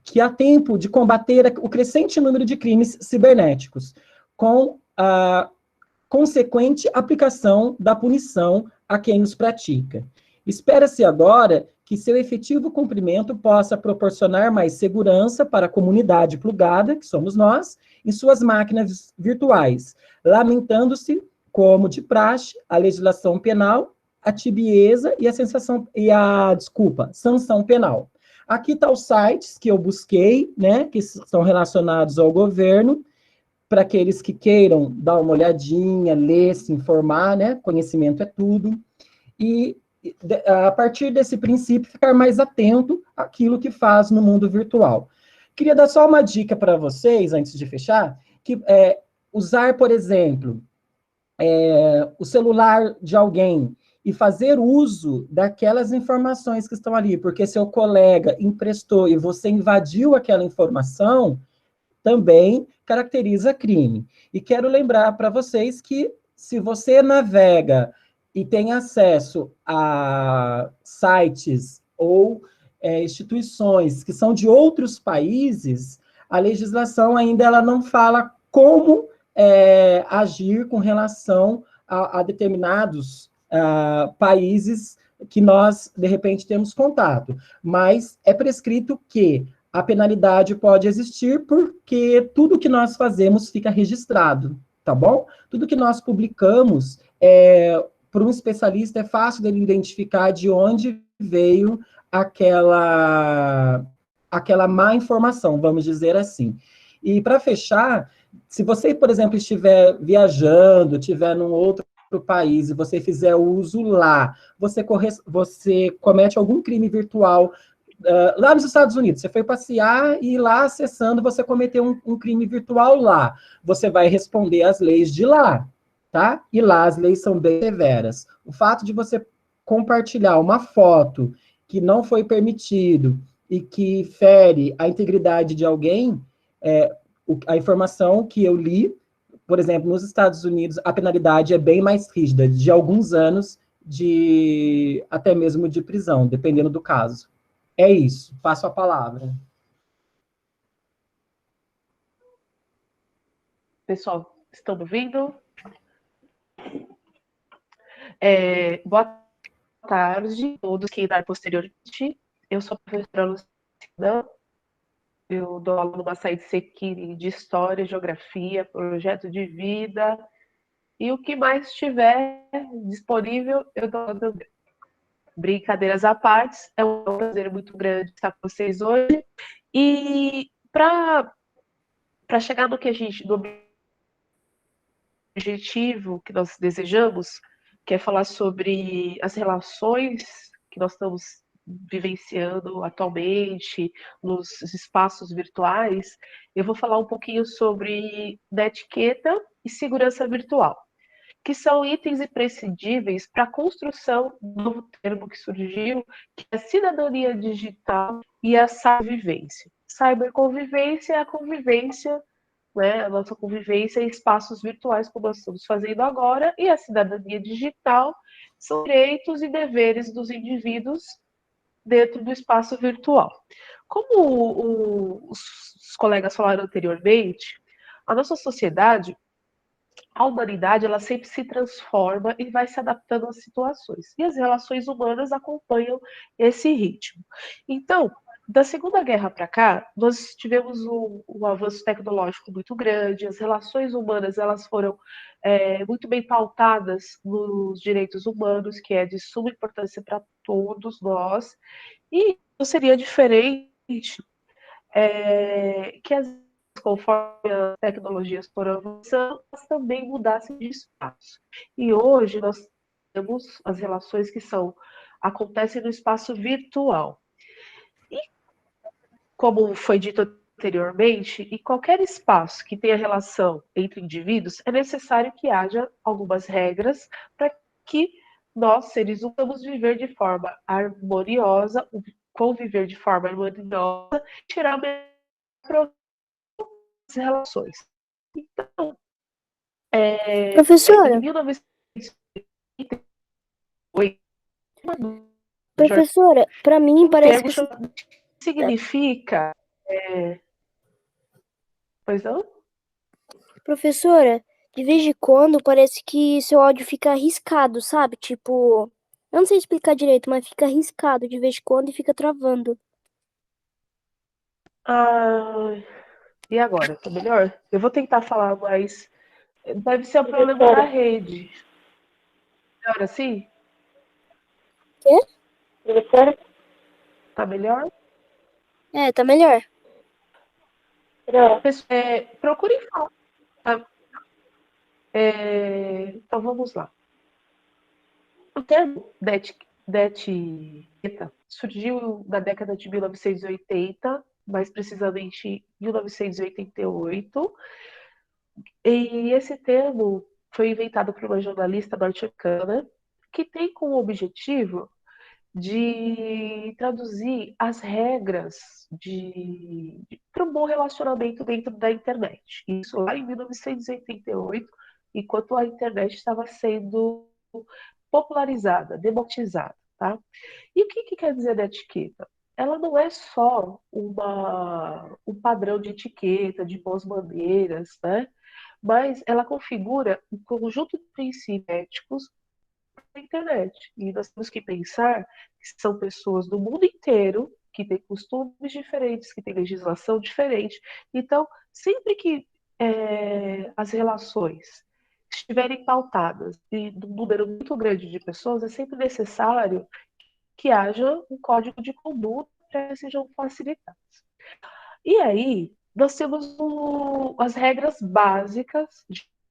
que há tempo de combater o crescente número de crimes cibernéticos, com a consequente aplicação da punição a quem os pratica. Espera-se agora que seu efetivo cumprimento possa proporcionar mais segurança para a comunidade plugada, que somos nós, em suas máquinas virtuais, lamentando-se, como de praxe, a legislação penal, a tibieza e sanção penal. Aqui está os sites que eu busquei, né, que são relacionados ao governo, para aqueles que queiram dar uma olhadinha, ler, se informar, né, conhecimento é tudo, e a partir desse princípio, ficar mais atento àquilo que faz no mundo virtual. Queria dar só uma dica para vocês, antes de fechar, que usar, por exemplo, o celular de alguém e fazer uso daquelas informações que estão ali, porque seu colega emprestou e você invadiu aquela informação, também caracteriza crime. E quero lembrar para vocês que, se você navega e tem acesso a sites ou instituições que são de outros países, a legislação ainda ela não fala como agir com relação a determinados países que nós, de repente, temos contato. Mas é prescrito que a penalidade pode existir porque tudo que nós fazemos fica registrado, tá bom? Tudo que nós publicamos, para um especialista, é fácil dele identificar de onde veio aquela má informação, vamos dizer assim. E para fechar, se você, por exemplo, estiver viajando, estiver num outro país e você fizer uso lá, você comete algum crime virtual lá nos Estados Unidos, você foi passear e lá acessando, você cometeu um crime virtual lá. Você vai responder às leis de lá, tá? E lá as leis são bem severas. O fato de você compartilhar uma foto que não foi permitido e que fere a integridade de alguém, a informação que eu li, por exemplo, nos Estados Unidos, a penalidade é bem mais rígida, de alguns anos, até mesmo de prisão, dependendo do caso. É isso, passo a palavra. Pessoal, estão me ouvindo? Boa tarde a todos que irão posteriormente. Eu sou a professora Luciana, eu dou aula numa site Sequiri de História, Geografia, Projeto de Vida, e o que mais estiver disponível, eu dou também. Brincadeiras à parte, é um prazer muito grande estar com vocês hoje. E para chegar no objetivo que nós desejamos, que é falar sobre as relações que nós estamos vivenciando atualmente nos espaços virtuais, eu vou falar um pouquinho sobre etiqueta e segurança virtual, que são itens imprescindíveis para a construção do novo termo que surgiu, que é a cidadania digital e a cybervivência. Cyberconvivência é a convivência, né, a nossa convivência em espaços virtuais, como nós estamos fazendo agora, e a cidadania digital são direitos e deveres dos indivíduos dentro do espaço virtual. Como os colegas falaram anteriormente, a nossa sociedade, a humanidade, ela sempre se transforma e vai se adaptando às situações. E as relações humanas acompanham esse ritmo. Então, da Segunda Guerra para cá, nós tivemos um avanço tecnológico muito grande, as relações humanas elas foram muito bem pautadas nos direitos humanos, que é de suma importância para todos nós, e não seria diferente que as conforme as tecnologias foram avançando, elas também mudassem de espaço. E hoje nós temos as relações que acontecem no espaço virtual. E, como foi dito anteriormente, em qualquer espaço que tenha relação entre indivíduos, é necessário que haja algumas regras para que nós, seres humanos, vamos viver de forma harmoniosa, conviver de forma harmoniosa, tirar as relações. Então, Professora, em 1988, professora, para mim parece que significa. Pois não? professora, de vez em quando parece que seu áudio fica arriscado, sabe? Tipo, eu não sei explicar direito, mas fica arriscado de vez em quando e fica travando. E agora? Tá melhor? Eu vou tentar falar, mas deve ser um problema da rede. Melhor assim? Quê? Tá melhor? É, tá melhor. Procure falar. Tá? Então vamos lá. O termo etiqueta surgiu na década de 1980, mais precisamente em 1988. E esse termo foi inventado por uma jornalista norte-americana que tem como objetivo de traduzir as regras para um bom relacionamento dentro da internet. Isso lá em 1988, enquanto a internet estava sendo popularizada, democratizada. Tá? E o que quer dizer a etiqueta? Ela não é só um padrão de etiqueta, de boas maneiras, né? Mas ela configura um conjunto de princípios éticos na internet. E nós temos que pensar que são pessoas do mundo inteiro que têm costumes diferentes, que têm legislação diferente. Então, sempre que as relações estiverem pautadas de um número muito grande de pessoas, é sempre necessário que haja um código de conduta para que sejam facilitados. E aí, nós temos as regras básicas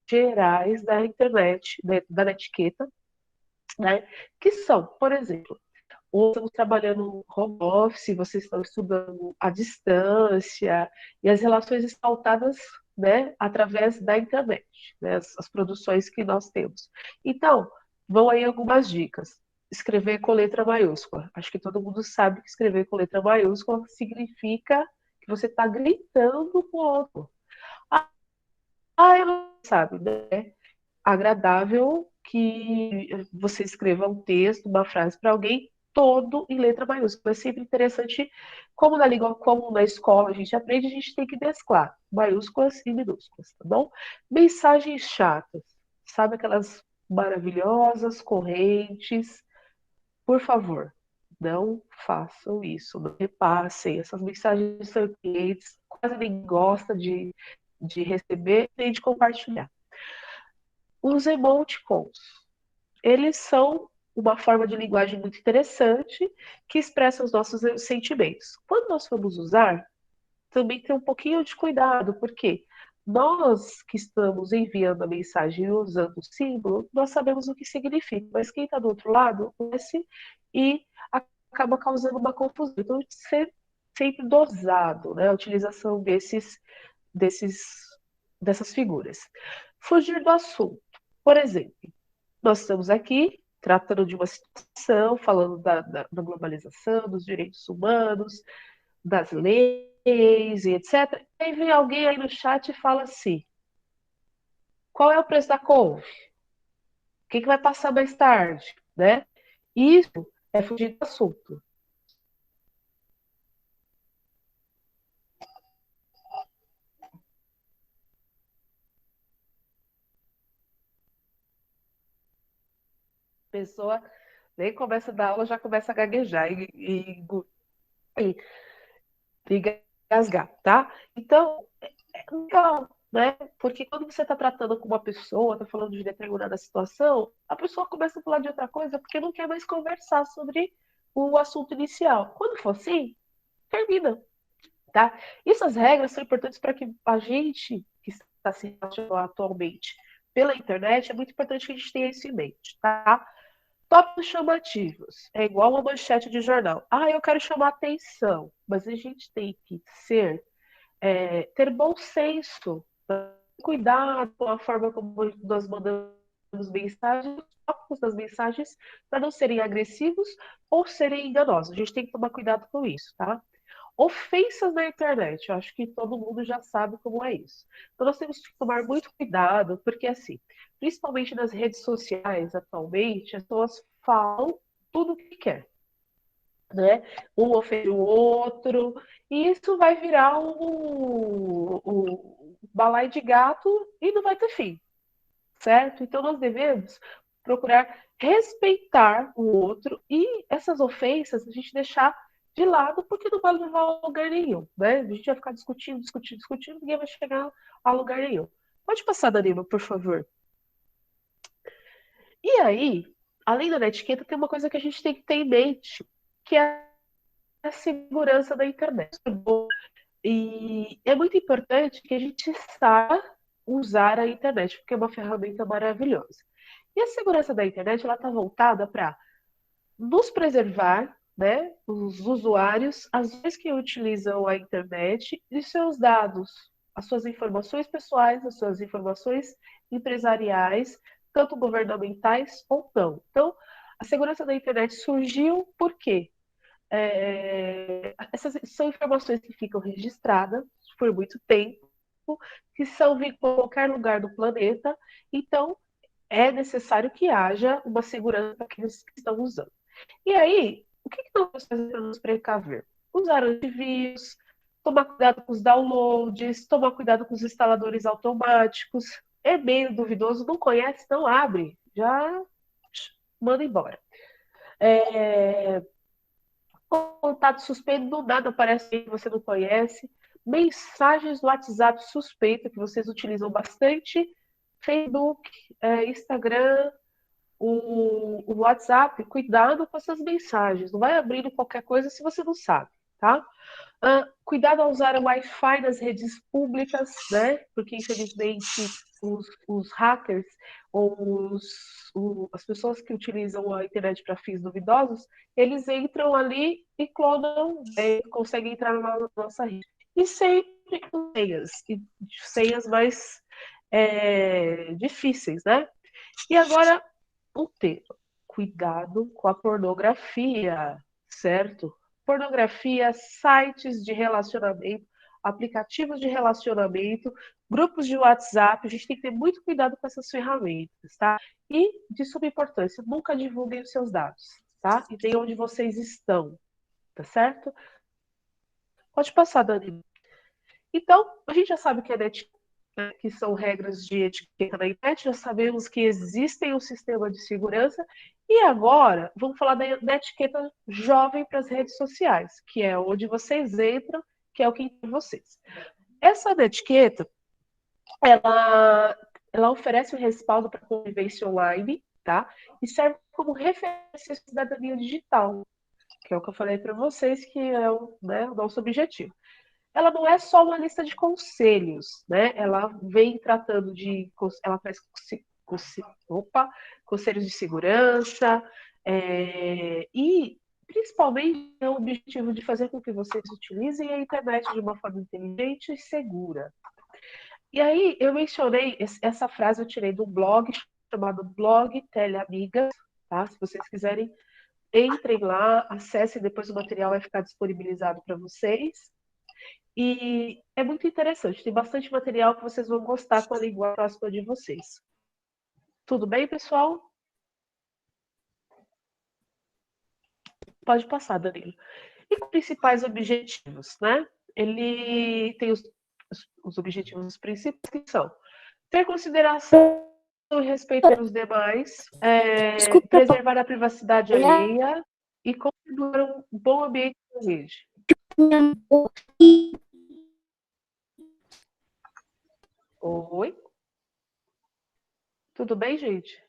gerais da internet, da etiqueta, né? Que são, por exemplo, ou estamos trabalhando no home office, vocês estão estudando à distância, e as relações estão pautadas, né, através da internet, né, as produções que nós temos. Então, vão aí algumas dicas. Escrever com letra maiúscula. Acho que todo mundo sabe que escrever com letra maiúscula significa que você está gritando com o outro. Eu não sabe, né? Agradável que você escreva um texto, uma frase para alguém, todo em letra maiúscula. É sempre interessante, como na língua, como na escola a gente aprende, a gente tem que mesclar maiúsculas e minúsculas, tá bom? Mensagens chatas, sabe aquelas maravilhosas correntes? Por favor, não façam isso, não repassem. Essas mensagens são clientes, quase ninguém gosta de receber nem de compartilhar. Os emoticons, eles são uma forma de linguagem muito interessante que expressa os nossos sentimentos. Quando nós formos usar, também tem um pouquinho de cuidado, porque nós que estamos enviando a mensagem usando o símbolo, nós sabemos o que significa, mas quem está do outro lado conhece e acaba causando uma confusão. Então, ser sempre dosado, né, a utilização dessas figuras. Fugir do assunto. Por exemplo, nós estamos aqui tratando de uma situação, falando da globalização, dos direitos humanos, das leis e etc. Aí vem alguém aí no chat e fala assim: qual é o preço da couve? O que vai passar mais tarde? Né? Isso é fugir do assunto. A pessoa nem começa a dar aula, já começa a gaguejar e gasgar, tá? Então, é legal, né? Porque quando você está tratando com uma pessoa, está falando de determinada situação, a pessoa começa a falar de outra coisa porque não quer mais conversar sobre o assunto inicial. Quando for assim, termina. tá? Essas regras são importantes para que a gente que está se relacionando atualmente pela internet, é muito importante que a gente tenha isso em mente, tá? Tópicos chamativos. É igual uma manchete de jornal. Ah, eu quero chamar atenção. Mas a gente tem que ter bom senso, cuidado com a forma como nós mandamos mensagens, os tópicos das mensagens, para não serem agressivos ou serem enganosos. A gente tem que tomar cuidado com isso, tá? Ofensas na internet, eu acho que todo mundo já sabe como é isso. Então nós temos que tomar muito cuidado, porque assim, principalmente nas redes sociais atualmente, as pessoas falam tudo o que quer, né? Um ofende o outro, e isso vai virar um balaio de gato e não vai ter fim, certo? Então nós devemos procurar respeitar o outro e essas ofensas a gente deixar de lado porque não vai levar a lugar nenhum, né? A gente vai ficar discutindo, ninguém vai chegar a lugar nenhum. Pode passar, Danilo, por favor. E aí, além da etiqueta, tem uma coisa que a gente tem que ter em mente, que é a segurança da internet. E é muito importante que a gente saiba usar a internet, porque é uma ferramenta maravilhosa. E a segurança da internet ela está voltada para nos preservar, né, os usuários, as vezes que utilizam a internet e seus dados, as suas informações pessoais, as suas informações empresariais, tanto governamentais ou não. Então, a segurança da internet surgiu por quê? Essas são informações que ficam registradas por muito tempo, que são em qualquer lugar do planeta, então é necessário que haja uma segurança para aqueles que estão usando. E aí, o que nós vamos fazer para nos precaver? Usar antivírus, tomar cuidado com os downloads, tomar cuidado com os instaladores automáticos. É meio duvidoso, não conhece, não abre, já manda embora. Contato suspeito, do nada aparece que você não conhece. Mensagens do WhatsApp suspeita, que vocês utilizam bastante. Facebook, Instagram, o WhatsApp, cuidado com essas mensagens. Não vai abrindo qualquer coisa se você não sabe, tá? Cuidado ao usar o Wi-Fi nas redes públicas, né? Porque, infelizmente, os hackers ou as pessoas que utilizam a internet para fins duvidosos, eles entram ali e clonam, conseguem entrar na nossa rede. E sempre com senhas mais difíceis, né? E agora, o tema. Cuidado com a pornografia, certo? Pornografia, sites de relacionamento, aplicativos de relacionamento, grupos de WhatsApp, a gente tem que ter muito cuidado com essas ferramentas, tá? E, de suma importância, nunca divulguem os seus dados, tá? E tem onde vocês estão, tá certo? Pode passar, Dani. Então, a gente já sabe que é que são regras de etiqueta na internet, já sabemos que existem um sistema de segurança, e agora vamos falar da etiqueta jovem para as redes sociais, que é onde vocês entram, que é o que interessa vocês. Essa etiqueta, ela oferece um respaldo para a convivência online, tá? E serve como referência à cidadania digital, que é o que eu falei para vocês, que é o nosso objetivo. Ela não é só uma lista de conselhos, né? Ela vem tratando ela traz conselhos de segurança, e principalmente é o objetivo de fazer com que vocês utilizem a internet de uma forma inteligente e segura. E aí eu mencionei essa frase, eu tirei do blog chamado Blog Teleamigas, tá? Se vocês quiserem, entrem lá, acessem, depois o material vai ficar disponibilizado para vocês. E é muito interessante, tem bastante material que vocês vão gostar com a língua próxima de vocês. Tudo bem, pessoal? Pode passar, Danilo. E os principais objetivos, né? Ele tem os objetivos principais, que são ter consideração e respeitar os demais, preservar a privacidade alheia e configurar um bom ambiente de rede. Oi? Tudo bem, gente?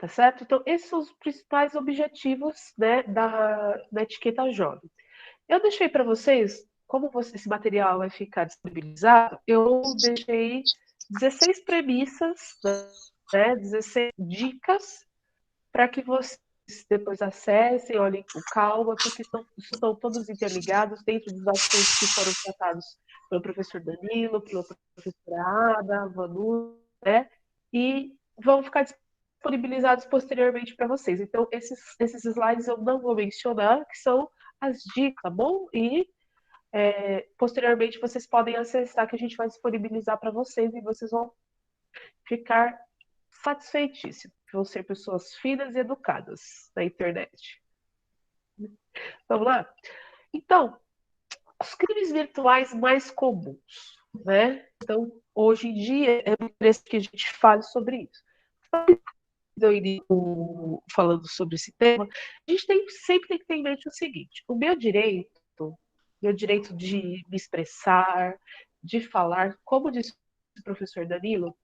tá certo? Então, esses são os principais objetivos, né, da etiqueta jovem. Eu deixei para vocês, como esse material vai ficar disponibilizado, eu deixei 16 premissas, né, 16 dicas para que vocês depois acessem, olhem com calma, porque estão todos interligados dentro dos assuntos que foram tratados pelo professor Danilo, pela professora Ada, Vanu, né? E vão ficar disponibilizados posteriormente para vocês. Então, esses slides eu não vou mencionar, que são as dicas, tá bom? E posteriormente vocês podem acessar, que a gente vai disponibilizar para vocês e vocês vão ficar satisfeitíssimos. Vão ser pessoas finas e educadas na internet. Vamos lá? Então, os crimes virtuais mais comuns, né? Então, hoje em dia, é interessante que a gente fale sobre isso. Eu iria falando sobre esse tema, a gente sempre tem que ter em mente o seguinte: o meu direito de me expressar, de falar, como disse o professor Danilo,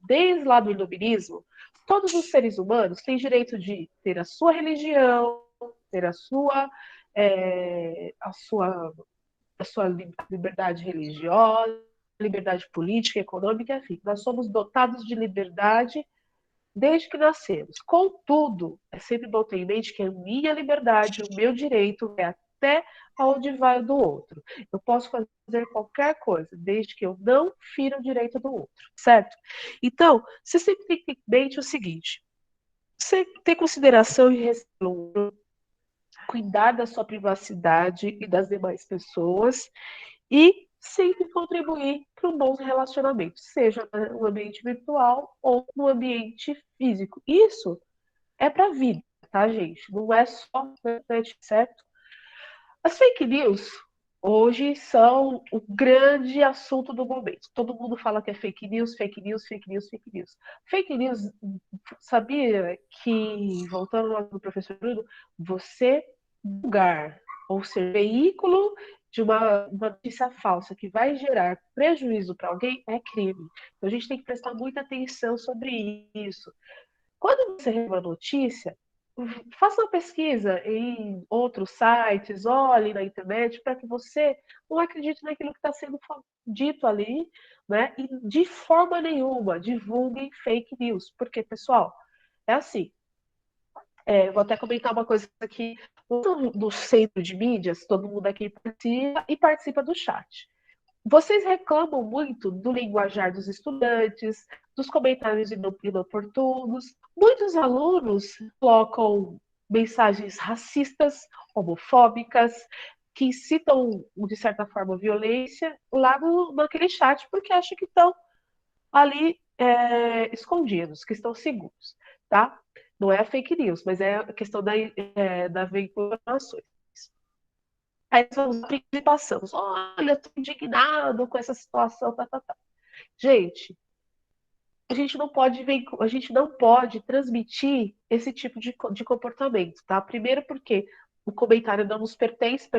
desde lá do iluminismo, todos os seres humanos têm direito de ter a sua religião, ter a sua liberdade religiosa, liberdade política, econômica, enfim. Nós somos dotados de liberdade desde que nascemos. Contudo, é sempre bom ter em mente que a minha liberdade, o meu direito é até aonde vai o do outro. Eu posso fazer qualquer coisa, desde que eu não fira o direito do outro, certo? Então, você sempre tem que ter em mente o seguinte: você ter consideração e respeito, cuidar da sua privacidade e das demais pessoas e sempre contribuir para um bom relacionamento, seja no ambiente virtual ou no ambiente físico. Isso é para a vida, tá, gente? Não é só na internet, certo? As fake news hoje são o grande assunto do momento. Todo mundo fala que é fake news, fake news, fake news, fake news. Fake news, sabia que, voltando lá no professor Bruno, você divulgar ou ser veículo de uma notícia falsa que vai gerar prejuízo para alguém é crime. Então a gente tem que prestar muita atenção sobre isso. Quando você recebe uma notícia, faça uma pesquisa em outros sites, olhe na internet, para que você não acredite naquilo que está sendo dito ali, né? E de forma nenhuma divulguem fake news. Porque, pessoal, é assim. Vou até comentar uma coisa aqui. No centro de mídias, todo mundo aqui participa do chat. Vocês reclamam muito do linguajar dos estudantes, dos comentários inoportunos. Muitos alunos colocam mensagens racistas, homofóbicas, que incitam, de certa forma, violência lá naquele chat, porque acham que estão ali escondidos, que estão seguros, tá? Não é a fake news, mas é a questão da veiculação. Aí vamos e passamos. Olha, estou indignado com essa situação. Gente, a gente não pode transmitir esse tipo de comportamento, tá? Primeiro porque o comentário não nos pertence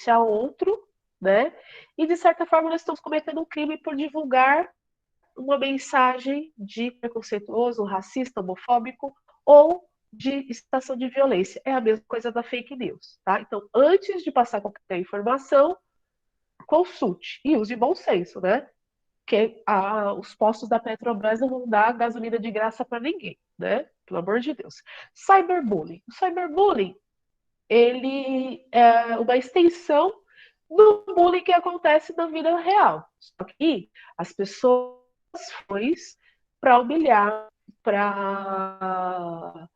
a outro, né? E de certa forma nós estamos cometendo um crime por divulgar uma mensagem de preconceituoso, racista, homofóbico ou de incitação de violência. É a mesma coisa da fake news, tá? Então, antes de passar qualquer informação, consulte e use bom senso, né? Porque os postos da Petrobras não vão dar gasolina de graça para ninguém, né? Pelo amor de Deus. Cyberbullying. O cyberbullying, ele é uma extensão do bullying que acontece na vida real. Só que as pessoas foi para humilhar, para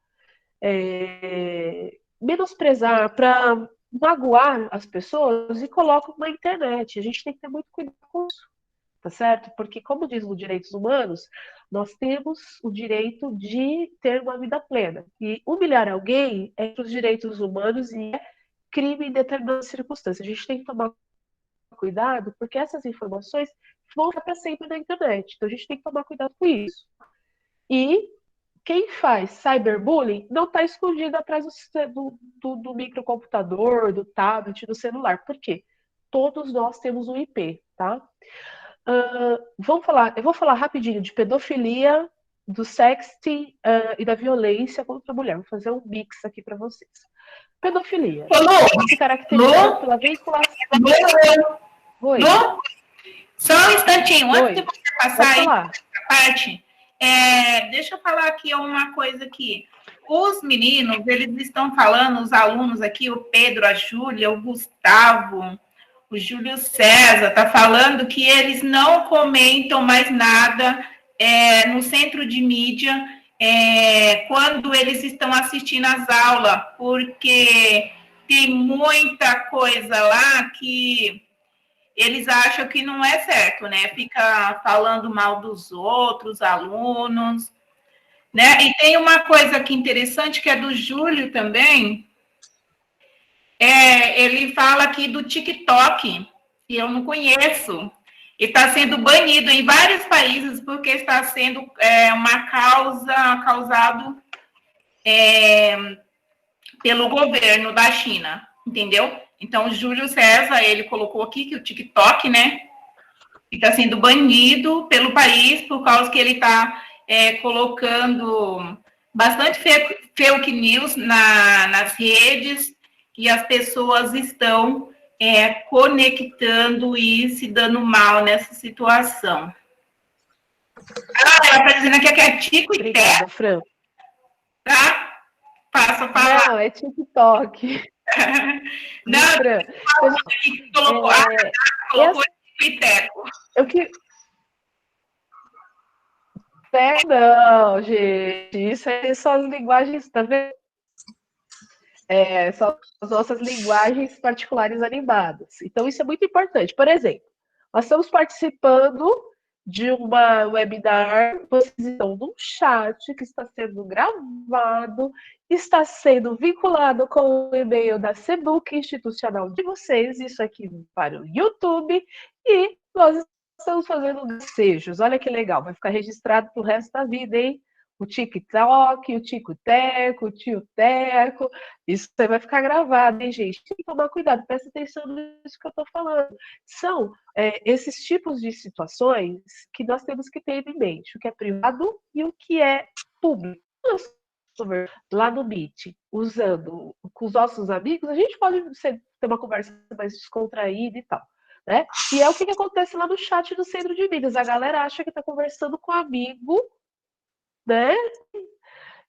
menosprezar, para magoar as pessoas e colocam na internet. A gente tem que ter muito cuidado com isso, tá certo? Porque, como diz os direitos humanos, nós temos o direito de ter uma vida plena. E humilhar alguém é entre os direitos humanos e é crime em determinadas circunstâncias. A gente tem que tomar cuidado, porque essas informações vão ficar para sempre na internet. Então a gente tem que tomar cuidado com isso. E quem faz cyberbullying não está escondido atrás do microcomputador, do tablet, do celular. Por quê? Todos nós temos um IP, tá? Eu vou falar rapidinho de pedofilia do sexting e da violência contra a mulher. Vou fazer um mix aqui para vocês. Pedofilia. Se caracteriza pela vinculação. Oi. Só um instantinho, Oi. antes de você passar aí falar. essa parte, deixa eu falar aqui uma coisa aqui. Os meninos, eles estão falando, os alunos aqui, o Pedro, a Júlia, o Gustavo, o Júlio César, tá falando que eles não comentam mais nada no centro de mídia quando eles estão assistindo às aulas, porque tem muita coisa lá que eles acham que não é certo, né? Fica falando mal dos outros alunos, né? E tem uma coisa aqui interessante, que é do Júlio também. Ele fala aqui do TikTok, que eu não conheço. E está sendo banido em vários países, porque está sendo uma causa causado pelo governo da China, entendeu? Então, o Júlio César, ele colocou aqui que o TikTok, né, está sendo banido pelo país por causa que ele está colocando bastante fake news nas redes e as pessoas estão conectando e se dando mal nessa situação. Ela está dizendo aqui que é Tico e Obrigada, Fran. Tá? Passa a palavra. Não, é TikTok. Não, Fran. colocou Tico e Teco. Não, gente, isso aí são as linguagens, tá vendo? São as nossas linguagens particulares animadas. Então, isso é muito importante. Por exemplo, nós estamos participando de uma webinar, vocês estão num chat que está sendo gravado, está sendo vinculado com o e-mail da CEBUC institucional de vocês, isso aqui para o YouTube, e nós estamos fazendo desejos. Olha que legal, vai ficar registrado para o resto da vida, hein? O TikTok, o Tico-Teco, o Tio-Teco, isso vai ficar gravado, hein, gente? Tem que tomar cuidado, presta atenção nisso que eu estou falando. São esses tipos de situações que nós temos que ter em mente, o que é privado e o que é público. Lá no Meet, usando com os nossos amigos, a gente pode ter uma conversa mais descontraída e tal. Né? E é o que acontece lá no chat do Centro de Mídias. A galera acha que está conversando com um amigo, né?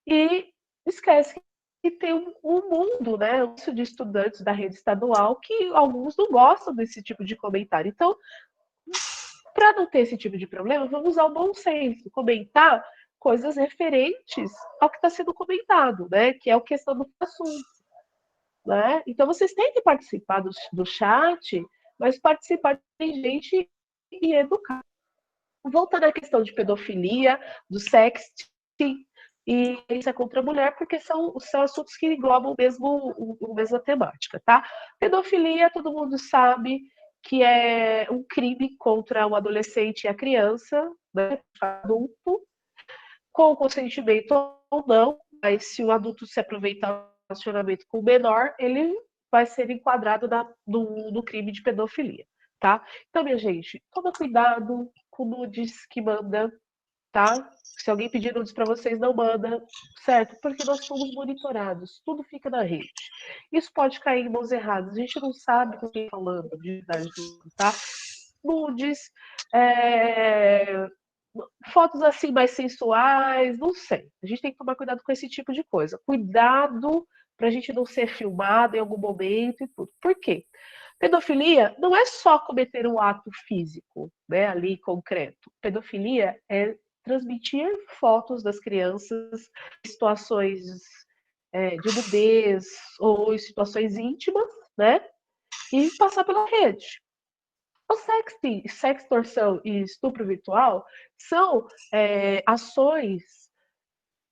E esquece que tem um mundo, né? De estudantes da rede estadual que alguns não gostam desse tipo de comentário. Então, para não ter esse tipo de problema, vamos usar o bom senso, comentar coisas referentes ao que está sendo comentado, né? Que é a questão do assunto. Né? Então, vocês têm que participar do chat, mas participar de gente e educar. Voltando à questão de pedofilia, do sexting e violência contra a mulher, porque são assuntos que englobam a mesma temática, tá? Pedofilia, todo mundo sabe que é um crime contra o adolescente e a criança, né? Adulto, com consentimento ou não, mas se o adulto se aproveitar do relacionamento com o menor, ele vai ser enquadrado no crime de pedofilia, tá? Então, minha gente, toma cuidado com nudes que manda, tá? Se alguém pedir nudes para vocês, não manda, certo? Porque nós somos monitorados, tudo fica na rede. Isso pode cair em mãos erradas, a gente não sabe com quem está falando de verdade, tá? Nudes, fotos assim mais sensuais, não sei. A gente tem que tomar cuidado com esse tipo de coisa. Cuidado para a gente não ser filmado em algum momento e tudo. Por quê? Pedofilia não é só cometer um ato físico, né, ali concreto. Pedofilia é transmitir fotos das crianças em situações de nudez ou em situações íntimas, né, e passar pela rede. O sexting, sextorção e estupro virtual são ações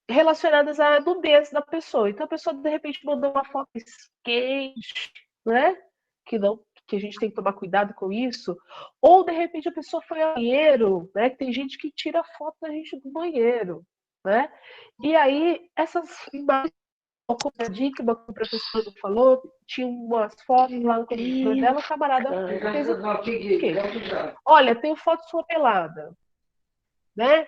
relacionadas à nudez da pessoa. Então, a pessoa, de repente, mandou uma foto quente, né? Que a gente tem que tomar cuidado com isso. Ou, de repente, a pessoa foi ao banheiro, né? Tem gente que tira foto da gente do banheiro, né? E aí, essas imagens, como a dica, como o professor falou, tinha umas fotos lá no computador dela, o camarada fez o quê? Olha, tem foto sua pelada, né?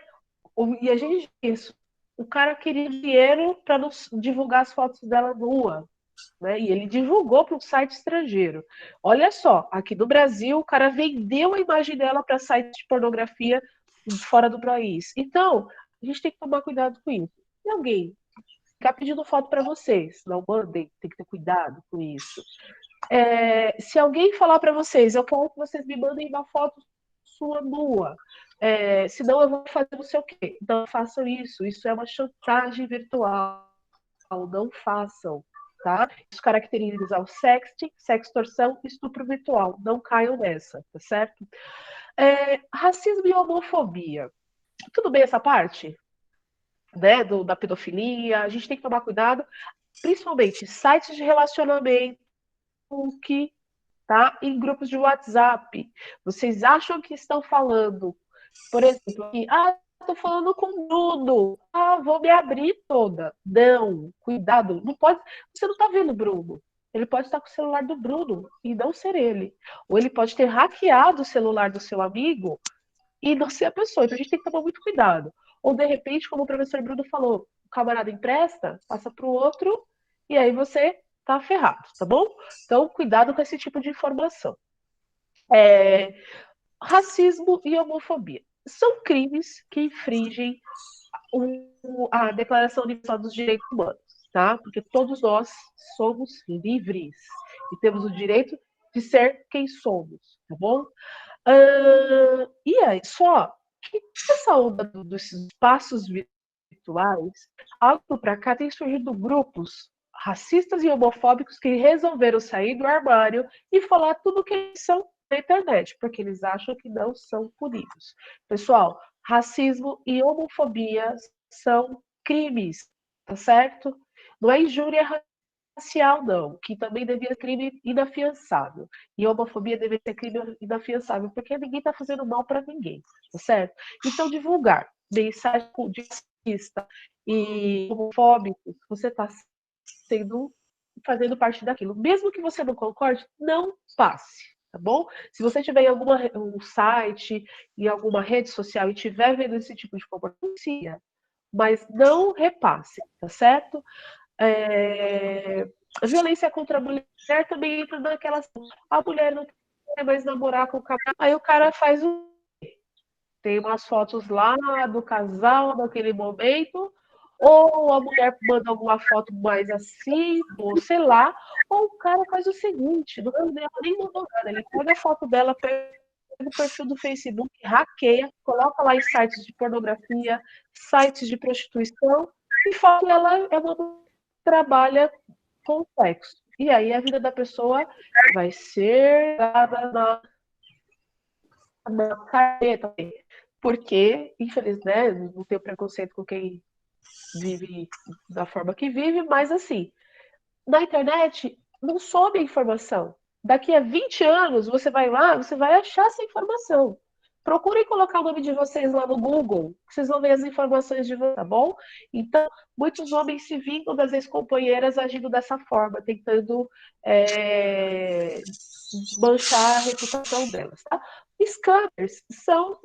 E a gente isso. O cara queria dinheiro para divulgar as fotos dela nua, né? E ele divulgou para um site estrangeiro. Olha só, aqui no Brasil, o cara vendeu a imagem dela para sites de pornografia fora do país. Então, a gente tem que tomar cuidado com isso. Se alguém ficar pedindo foto para vocês, não mandem, tem que ter cuidado com isso. Se alguém falar para vocês, eu quero que vocês me mandem uma foto sua nua, senão eu vou fazer não sei o quê. Não façam isso, isso é uma chantagem virtual, não façam, tá? Isso caracteriza o sexting, sextorção e estupro virtual, não caiam nessa, tá certo? Racismo e homofobia, tudo bem essa parte? Né, da pedofilia, a gente tem que tomar cuidado, principalmente sites de relacionamento, tá? Em grupos de WhatsApp. Vocês acham que estão falando, por exemplo, que, estou falando com o Bruno, vou me abrir toda. Não, cuidado, não pode, você não está vendo o Bruno. Ele pode estar com o celular do Bruno e não ser ele. Ou ele pode ter hackeado o celular do seu amigo e não ser a pessoa. Então a gente tem que tomar muito cuidado. Ou de repente, como o professor Bruno falou, o camarada empresta, passa para o outro, e aí você tá ferrado, tá bom? Então, cuidado com esse tipo de informação. Racismo e homofobia são crimes que infringem a Declaração Universal dos Direitos Humanos, tá? Porque todos nós somos livres e temos o direito de ser quem somos, tá bom? E aí, só que essa onda dos espaços virtuais, algo para cá tem surgido grupos racistas e homofóbicos que resolveram sair do armário e falar tudo o que eles são na internet, porque eles acham que não são punidos. Pessoal, racismo e homofobia são crimes, tá certo? Não é injúria racial, não, que também devia ser crime inafiançável. E homofobia deveria ser crime inafiançável, porque ninguém está fazendo mal para ninguém, tá certo? Então, divulgar mensagem de racista e homofóbico, você está fazendo parte daquilo. Mesmo que você não concorde, não passe, tá bom? Se você tiver em um site, em alguma rede social e estiver vendo esse tipo de comportamento, mas não repasse, tá certo? A violência contra a mulher também entra naquelas. A mulher não quer mais namorar com o cara, aí o cara faz tem umas fotos lá do casal naquele momento, ou a mulher manda alguma foto mais assim, ou sei lá, ou o cara faz o seguinte, não nem mandou nada, ele pega a foto dela, pega o perfil do Facebook, hackeia, coloca lá em sites de pornografia, sites de prostituição, e fala que ela é uma trabalha com sexo. E aí a vida da pessoa vai ser dada na careta, porque, infelizmente, não tenho preconceito com quem vive da forma que vive, mas assim, na internet não sobe a informação. Daqui a 20 anos, você vai lá, você vai achar essa informação. Procurem colocar o nome de vocês lá no Google, que vocês vão ver as informações de vocês, tá bom? Então, muitos homens se vingam das ex-companheiras agindo dessa forma, tentando manchar a reputação delas, tá? Scammers são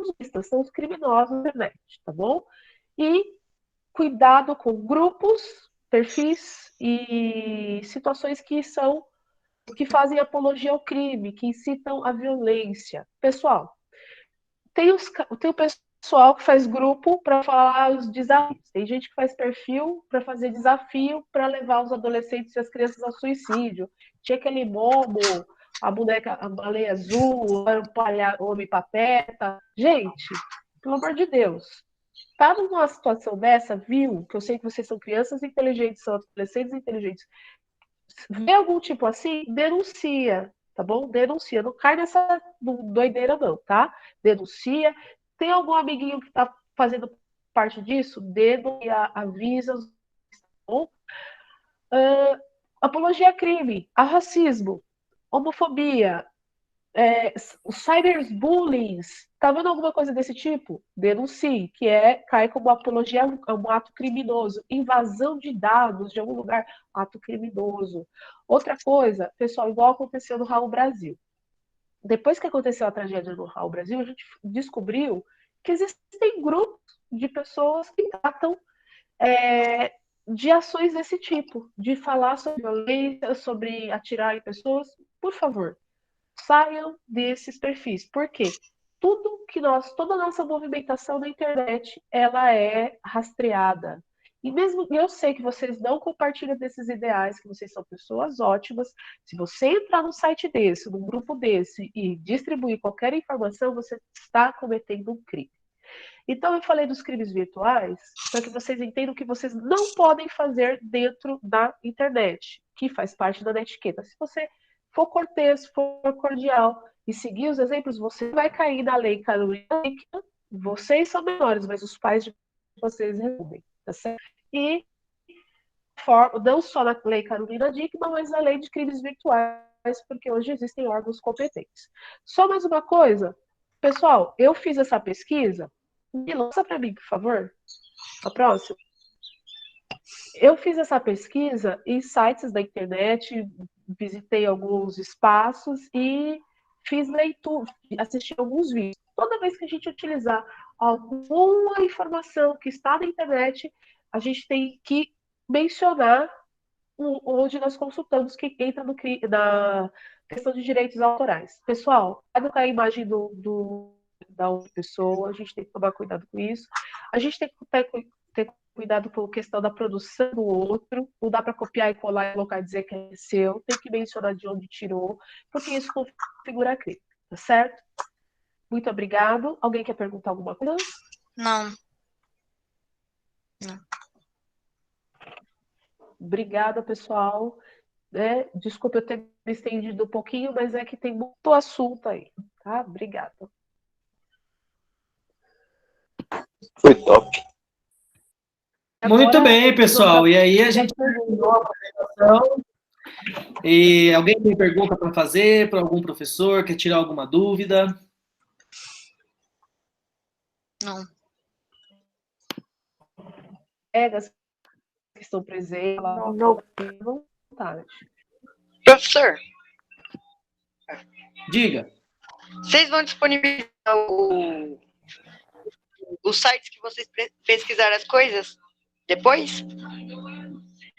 os criminosos na internet, tá bom? E cuidado com grupos, perfis e situações que fazem apologia ao crime, que incitam a violência. Pessoal, tem o pessoal que faz grupo para falar os desafios. Tem gente que faz perfil para fazer desafio para levar os adolescentes e as crianças ao suicídio. Tinha aquele Momo, a boneca, a baleia azul, o homem pateta. Gente, pelo amor de Deus, tá numa situação dessa, viu? Que eu sei que vocês são crianças inteligentes, são adolescentes inteligentes. Vê algum tipo assim, denuncia, tá bom? Denuncia. Não cai nessa doideira, não, tá? Denuncia. Tem algum amiguinho que tá fazendo parte disso? Denuncia, avisa, tá bom? Apologia a crime, a racismo, homofobia, cyberbullying, tá vendo alguma coisa desse tipo? Denuncie, que cai como apologia a um ato criminoso, invasão de dados de algum lugar, ato criminoso. Outra coisa, pessoal, igual aconteceu no Raul Brasil. Depois que aconteceu a tragédia no Raul Brasil, a gente descobriu que existem grupos de pessoas que tratam de ações desse tipo, de falar sobre violência, sobre atirar em pessoas. Por favor, saiam desses perfis. Por quê? Toda a nossa movimentação na internet, ela é rastreada. E mesmo eu sei que vocês não compartilham desses ideais, que vocês são pessoas ótimas, se você entrar num site desse, num grupo desse, e distribuir qualquer informação, você está cometendo um crime. Então, eu falei dos crimes virtuais para que vocês entendam que vocês não podem fazer dentro da internet, que faz parte da etiqueta. Se você for cortês, for cordial e seguir os exemplos, você vai cair na lei Carolina Dickmann. Vocês são menores, mas os pais de vocês resolvem, tá certo? E não só na lei Carolina Dickmann, mas na lei de crimes virtuais, porque hoje existem órgãos competentes. Só mais uma coisa, pessoal, eu fiz essa pesquisa. Me lança para mim, por favor. A próxima. Eu fiz essa pesquisa em sites da internet, visitei alguns espaços e fiz leitura, assisti alguns vídeos. Toda vez que a gente utilizar alguma informação que está na internet, a gente tem que mencionar onde nós consultamos que entra na questão de direitos autorais. Pessoal, vai colocar a imagem da outra pessoa, a gente tem que tomar cuidado com isso. A gente tem que ter cuidado com a questão da produção do outro, não dá para copiar e colar e colocar e dizer que é seu, tem que mencionar de onde tirou, porque isso configura crime, tá certo? Muito obrigado. Alguém quer perguntar alguma coisa? Não. Obrigada, pessoal. Desculpa eu ter me estendido um pouquinho, mas é que tem muito assunto aí, tá? Obrigada. Foi top. Muito bem, pessoal. E aí a gente terminou a apresentação. E alguém tem pergunta para fazer para algum professor? Quer tirar alguma dúvida? Não. Colegas que estão presentes, não tem vontade. Professor, Diga. vocês vão disponibilizar os sites que vocês pesquisaram as coisas depois?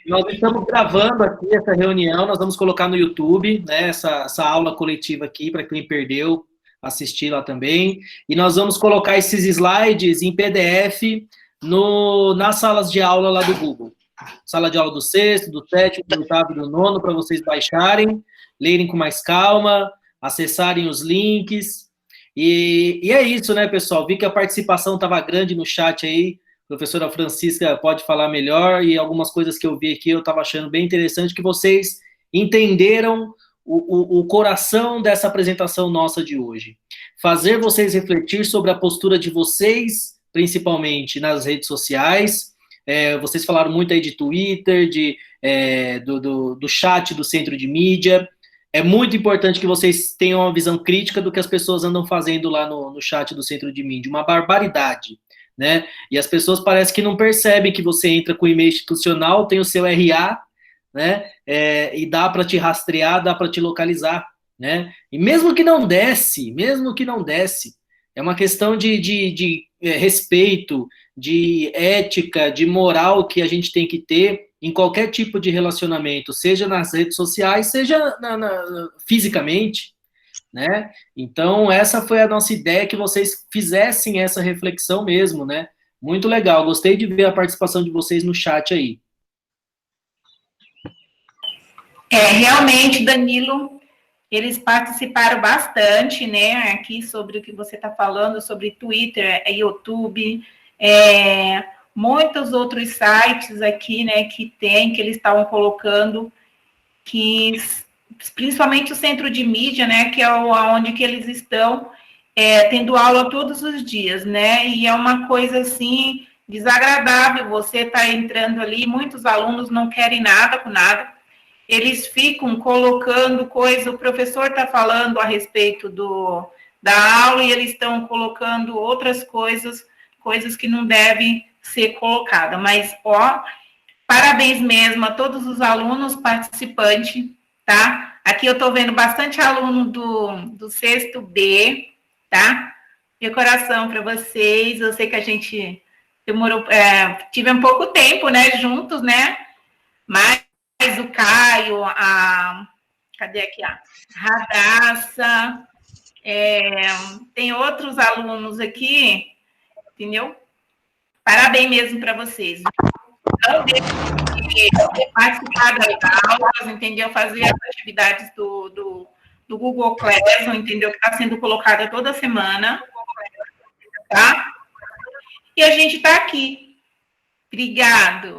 Nós estamos gravando aqui essa reunião, nós vamos colocar no YouTube, né, essa aula coletiva aqui, para quem perdeu, assistir lá também. E nós vamos colocar esses slides em PDF nas salas de aula lá do Google. Sala de aula do 6º, do 7º, do 8º e do 9º, para vocês baixarem, lerem com mais calma, acessarem os links. E é isso, né, pessoal? Vi que a participação estava grande no chat aí. A professora Francisca pode falar melhor, e algumas coisas que eu vi aqui eu estava achando bem interessante, que vocês entenderam o coração dessa apresentação nossa de hoje. Fazer vocês refletir sobre a postura de vocês, principalmente nas redes sociais. Vocês falaram muito aí de Twitter, do chat do centro de mídia. É muito importante que vocês tenham uma visão crítica do que as pessoas andam fazendo lá no chat do centro de mídia. Uma barbaridade, né? E as pessoas parecem que não percebem que você entra com o e-mail institucional, tem o seu RA, né? E dá para te rastrear, dá para te localizar, né? E mesmo que não desse, é uma questão de respeito, de ética, de moral que a gente tem que ter em qualquer tipo de relacionamento, seja nas redes sociais, seja fisicamente, né? Então, essa foi a nossa ideia, que vocês fizessem essa reflexão mesmo, né? Muito legal, gostei de ver a participação de vocês no chat aí. Realmente, Danilo, eles participaram bastante, né, aqui sobre o que você está falando, sobre Twitter, YouTube, muitos outros sites aqui, né, que eles estavam colocando, que principalmente o centro de mídia, né, que é onde que eles estão tendo aula todos os dias, né, e é uma coisa, assim, desagradável, você está entrando ali, muitos alunos não querem nada com nada, eles ficam colocando coisa, o professor está falando a respeito da aula, e eles estão colocando outras coisas que não devem ser colocadas, mas, parabéns mesmo a todos os alunos participantes, tá? Aqui eu estou vendo bastante aluno do 6º B, tá? Meu coração para vocês. Eu sei que a gente demorou, tive um pouco tempo, né, juntos, né? Mas o Caio, cadê aqui? A Radassa, tem outros alunos aqui, entendeu? Parabéns mesmo para vocês. Não deixe de participar das aulas, entendeu? Fazer as atividades do Google Classroom, entendeu? Que está sendo colocada toda semana, tá? E a gente está aqui. Obrigado.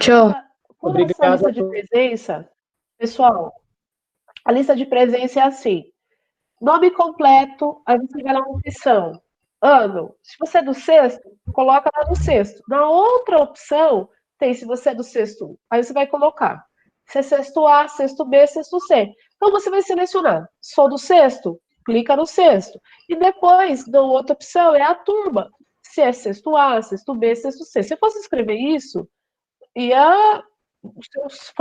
Tchau. Obrigado. A lista de presença, pessoal, a lista de presença é assim: nome completo, aí você vai lá na opção, ano. Se você é do sexto, coloca lá no sexto. Na outra opção, tem se você é do sexto, aí você vai colocar se é sexto A, sexto B, sexto C. Então você vai selecionar, sou do sexto, clica no sexto. E depois, da outra opção, é a turma. Se é sexto A, sexto B, sexto C. Se eu fosse escrever isso, ia os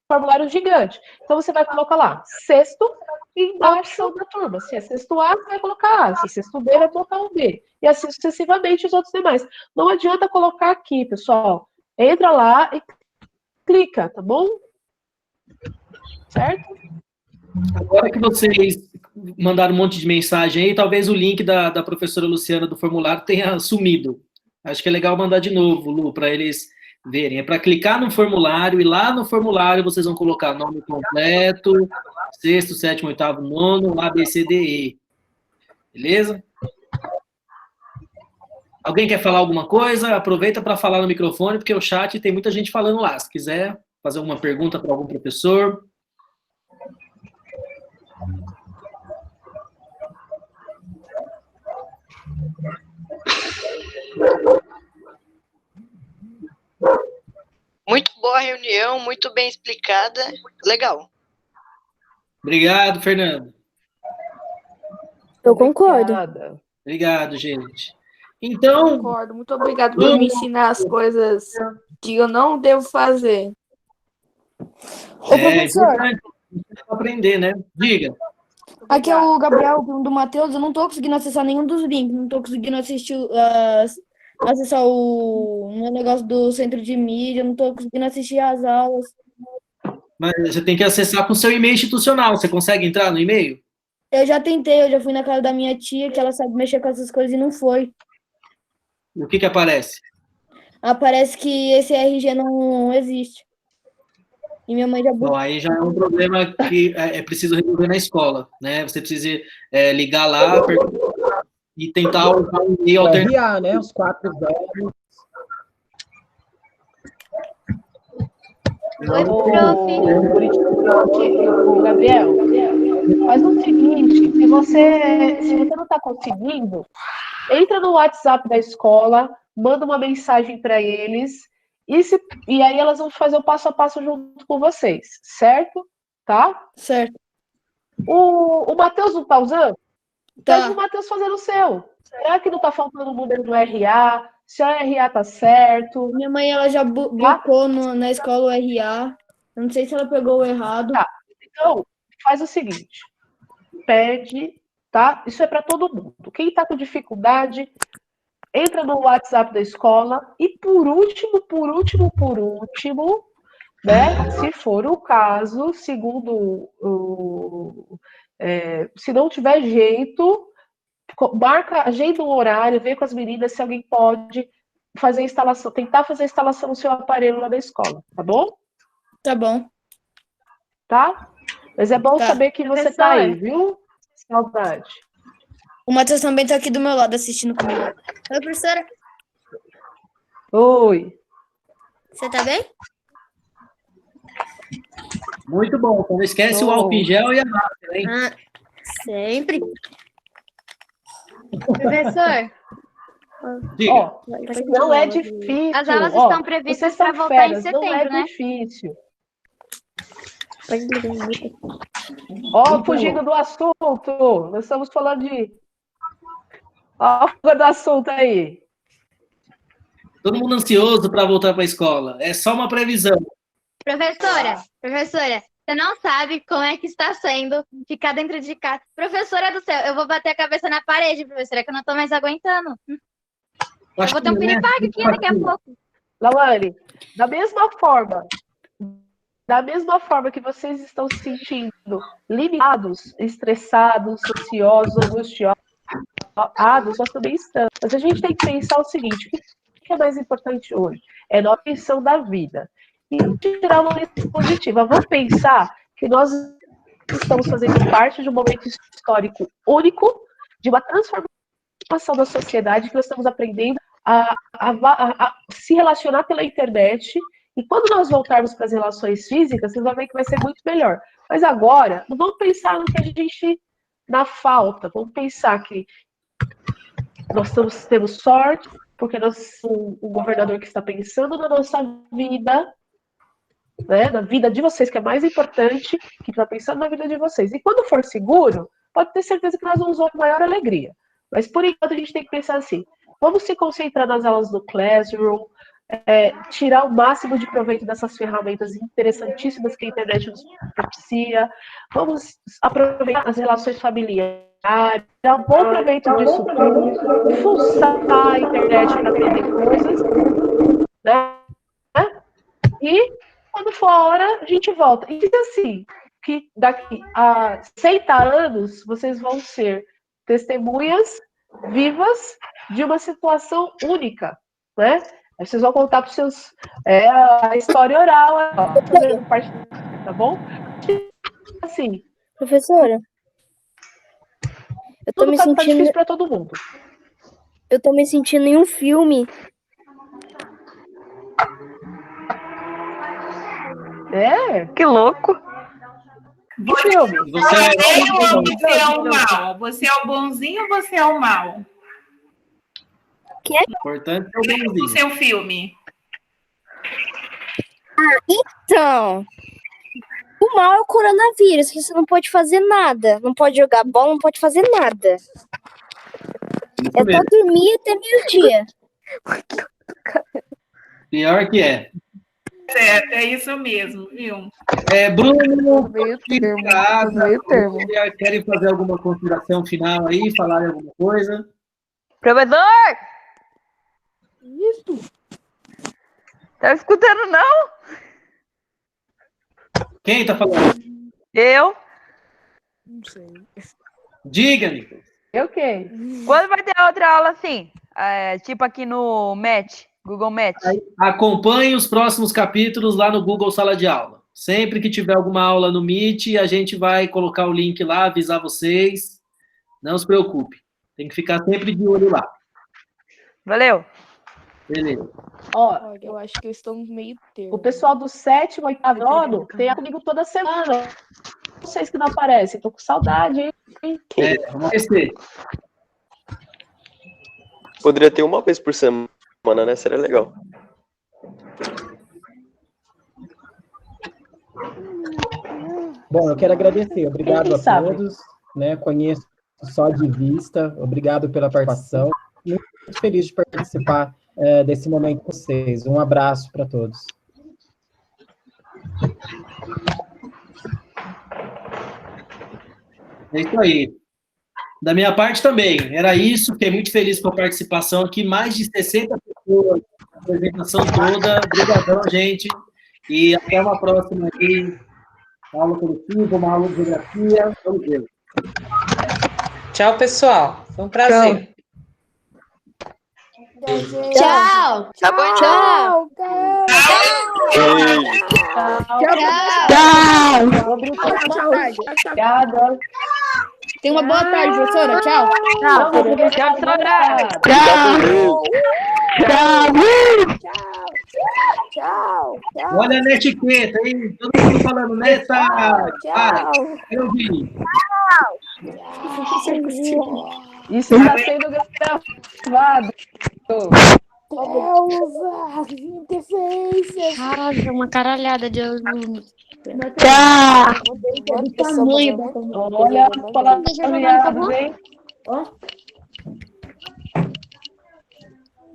formulário gigante. Então, você vai colocar lá, sexto, e na opção da turma. Se é sexto A, você vai colocar A. Se é sexto B, vai colocar o B. E assim sucessivamente os outros demais. Não adianta colocar aqui, pessoal. Entra lá e clica, tá bom? Certo? Agora que vocês mandaram um monte de mensagem aí, talvez o link da professora Luciana do formulário tenha sumido. Acho que é legal mandar de novo, Lu, para eles verem. É para clicar no formulário e lá no formulário vocês vão colocar nome completo, sexto, sétimo, oitavo, nono, A, B, C, D, E. Beleza? Alguém quer falar alguma coisa? Aproveita para falar no microfone, porque o chat tem muita gente falando lá. Se quiser fazer alguma pergunta para algum professor. Muito boa reunião, muito bem explicada. Legal. Obrigado, Fernando. Eu concordo. Obrigado, gente. Então... Concordo. Muito obrigado por me ensinar as coisas que eu não devo fazer. Ô, professor, aprender, né? Diga. Aqui é o Gabriel do Matheus. Eu não estou conseguindo acessar nenhum dos links. Não estou conseguindo acessar o negócio do centro de mídia. Não estou conseguindo assistir às aulas. Mas você tem que acessar com o seu e-mail institucional. Você consegue entrar no e-mail? Eu já tentei. Eu já fui na casa da minha tia, que ela sabe mexer com essas coisas, e não foi. E o que aparece? Aparece que esse RG não existe. E minha mãe já... Bom, aí já é um problema que é preciso resolver na escola, né? Você precisa ligar lá e tentar usar um e-mail alternativo. Né? Os 4 zeros. Gabriel, faz o seguinte, se você não está conseguindo, entra no WhatsApp da escola, manda uma mensagem para eles, e aí elas vão fazer o passo a passo junto com vocês, certo? Tá? Certo. O Matheus não está usando? Tá. Pede o Matheus fazendo o seu. Será que não está faltando o número do RA? Se o RA tá certo? Minha mãe, ela já buscou na escola o RA. Eu não sei se ela pegou o errado. Tá. Então, faz o seguinte. Pede, tá? Isso é para todo mundo. Quem está com dificuldade, entra no WhatsApp da escola e, por último, né? Se for o caso, segundo se não tiver jeito, agenda um horário, vê com as meninas se alguém pode fazer a instalação, tentar fazer a instalação no seu aparelho lá da escola, tá bom? Tá bom. Tá? Mas é bom saber que você tá aí, viu? Saudade. O Matheus também tá aqui do meu lado assistindo comigo. Oi, professora. Oi. Você tá bem? Muito bom. Não esquece o álcool em gel e a máscara, hein? Sempre. Professor. Diga. Ó, não é difícil. As aulas estão previstas para voltar em setembro, não é né? difícil. Ó, fugindo do assunto. Nós estamos falando de... Ó, fuga do assunto aí. Todo mundo ansioso para voltar para a escola. É só uma previsão. Professora, Você não sabe como é que está sendo ficar dentro de casa. Professora do céu, eu vou bater a cabeça na parede, professora, que eu não tô mais aguentando. Eu vou ter um piripaque aqui daqui a pouco. Lawane, da mesma forma que vocês estão se sentindo limitados, estressados, ansiosos, angustiados, nós também estamos. Mas a gente tem que pensar o seguinte: o que é mais importante hoje? É a nossa missão da vida. E tirar uma lição positiva. Vamos pensar que nós estamos fazendo parte de um momento histórico único, de uma transformação da sociedade, que nós estamos aprendendo a se relacionar pela internet. E quando nós voltarmos para as relações físicas, vocês vão ver que vai ser muito melhor. Mas agora, não vamos pensar no que a gente na falta. Vamos pensar que nós temos sorte, porque nós um governador que está pensando na nossa vida, né, na vida de vocês, que é mais importante, que está pensando na vida de vocês. E quando for seguro, pode ter certeza que nós vamos usar com maior alegria. Mas, por enquanto, a gente tem que pensar assim: vamos se concentrar nas aulas do Classroom, tirar o máximo de proveito dessas ferramentas interessantíssimas que a internet nos propicia, vamos aproveitar as relações familiares, dar um bom proveito disso tudo, fuçar a internet para aprender coisas, né? E quando for a hora, a gente volta. E diz assim, que daqui a 60 anos, vocês vão ser testemunhas vivas de uma situação única, né? Aí vocês vão contar para os seus... a história oral, tá bom? Assim. Professora, eu tô me sentindo... Tá difícil para todo mundo. Eu tô me sentindo em um filme. Que louco. Você é o mal? Você é o bonzinho ou você é o mal? Que é importante do seu filme. Então, o mal é o coronavírus, que você não pode fazer nada. Não pode jogar bola, não pode fazer nada. É só dormir até meio-dia. Pior que é. Certo, é isso mesmo, viu? Bruno, querem fazer alguma consideração final aí, falar alguma coisa? Professor! Isso! Tá escutando, não? Quem tá falando? Eu. Não sei. Diga, Nicolas. Eu quem? Quando vai ter outra aula assim? Tipo aqui no Meet, Google Meet. Acompanhe os próximos capítulos lá no Google Sala de Aula. Sempre que tiver alguma aula no Meet, a gente vai colocar o link lá, avisar vocês. Não se preocupe. Tem que ficar sempre de olho lá. Valeu. Beleza. Ó, eu acho que eu estou meio termo. O pessoal do 7º, 8º ano tem comigo toda semana. Vocês que não aparecem, tô com saudade, hein? Vamos esquecer. Poderia ter uma vez por semana, né? Seria legal. Bom, eu quero agradecer. Obrigado a todos. Né? Conheço só de vista. Obrigado pela participação. Muito feliz de participar desse momento com vocês. Um abraço para todos. É isso aí. Da minha parte também. Era isso. Fiquei muito feliz com a participação aqui. Mais de 60 pessoas. A apresentação toda. Obrigadão, gente. E até uma próxima aqui. Uma aula coletiva, uma aula de geografia. Vamos ver. Tchau, pessoal. Foi um prazer. Tchau. Tá bom, tchau. Obrigada. Tenha uma boa tarde, professora. Tchau. Tchau, professora. Tchau. Olha a netiqueta, hein? Todo mundo falando neta. Eu vi. Isso está sendo gravado. Interferência. Caralho, uma caralhada de alunos. Tchau. Do tamanho. Olha, palavreado, hein?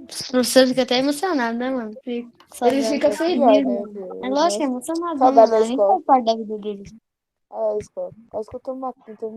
Os professores ficam até emocionados, né, mano? Eles ficam felizes, né? É lógico que é emocionado, né, Saudade mano? da Nem escola. faz parte da vida deles. É, escola. Tá escutando uma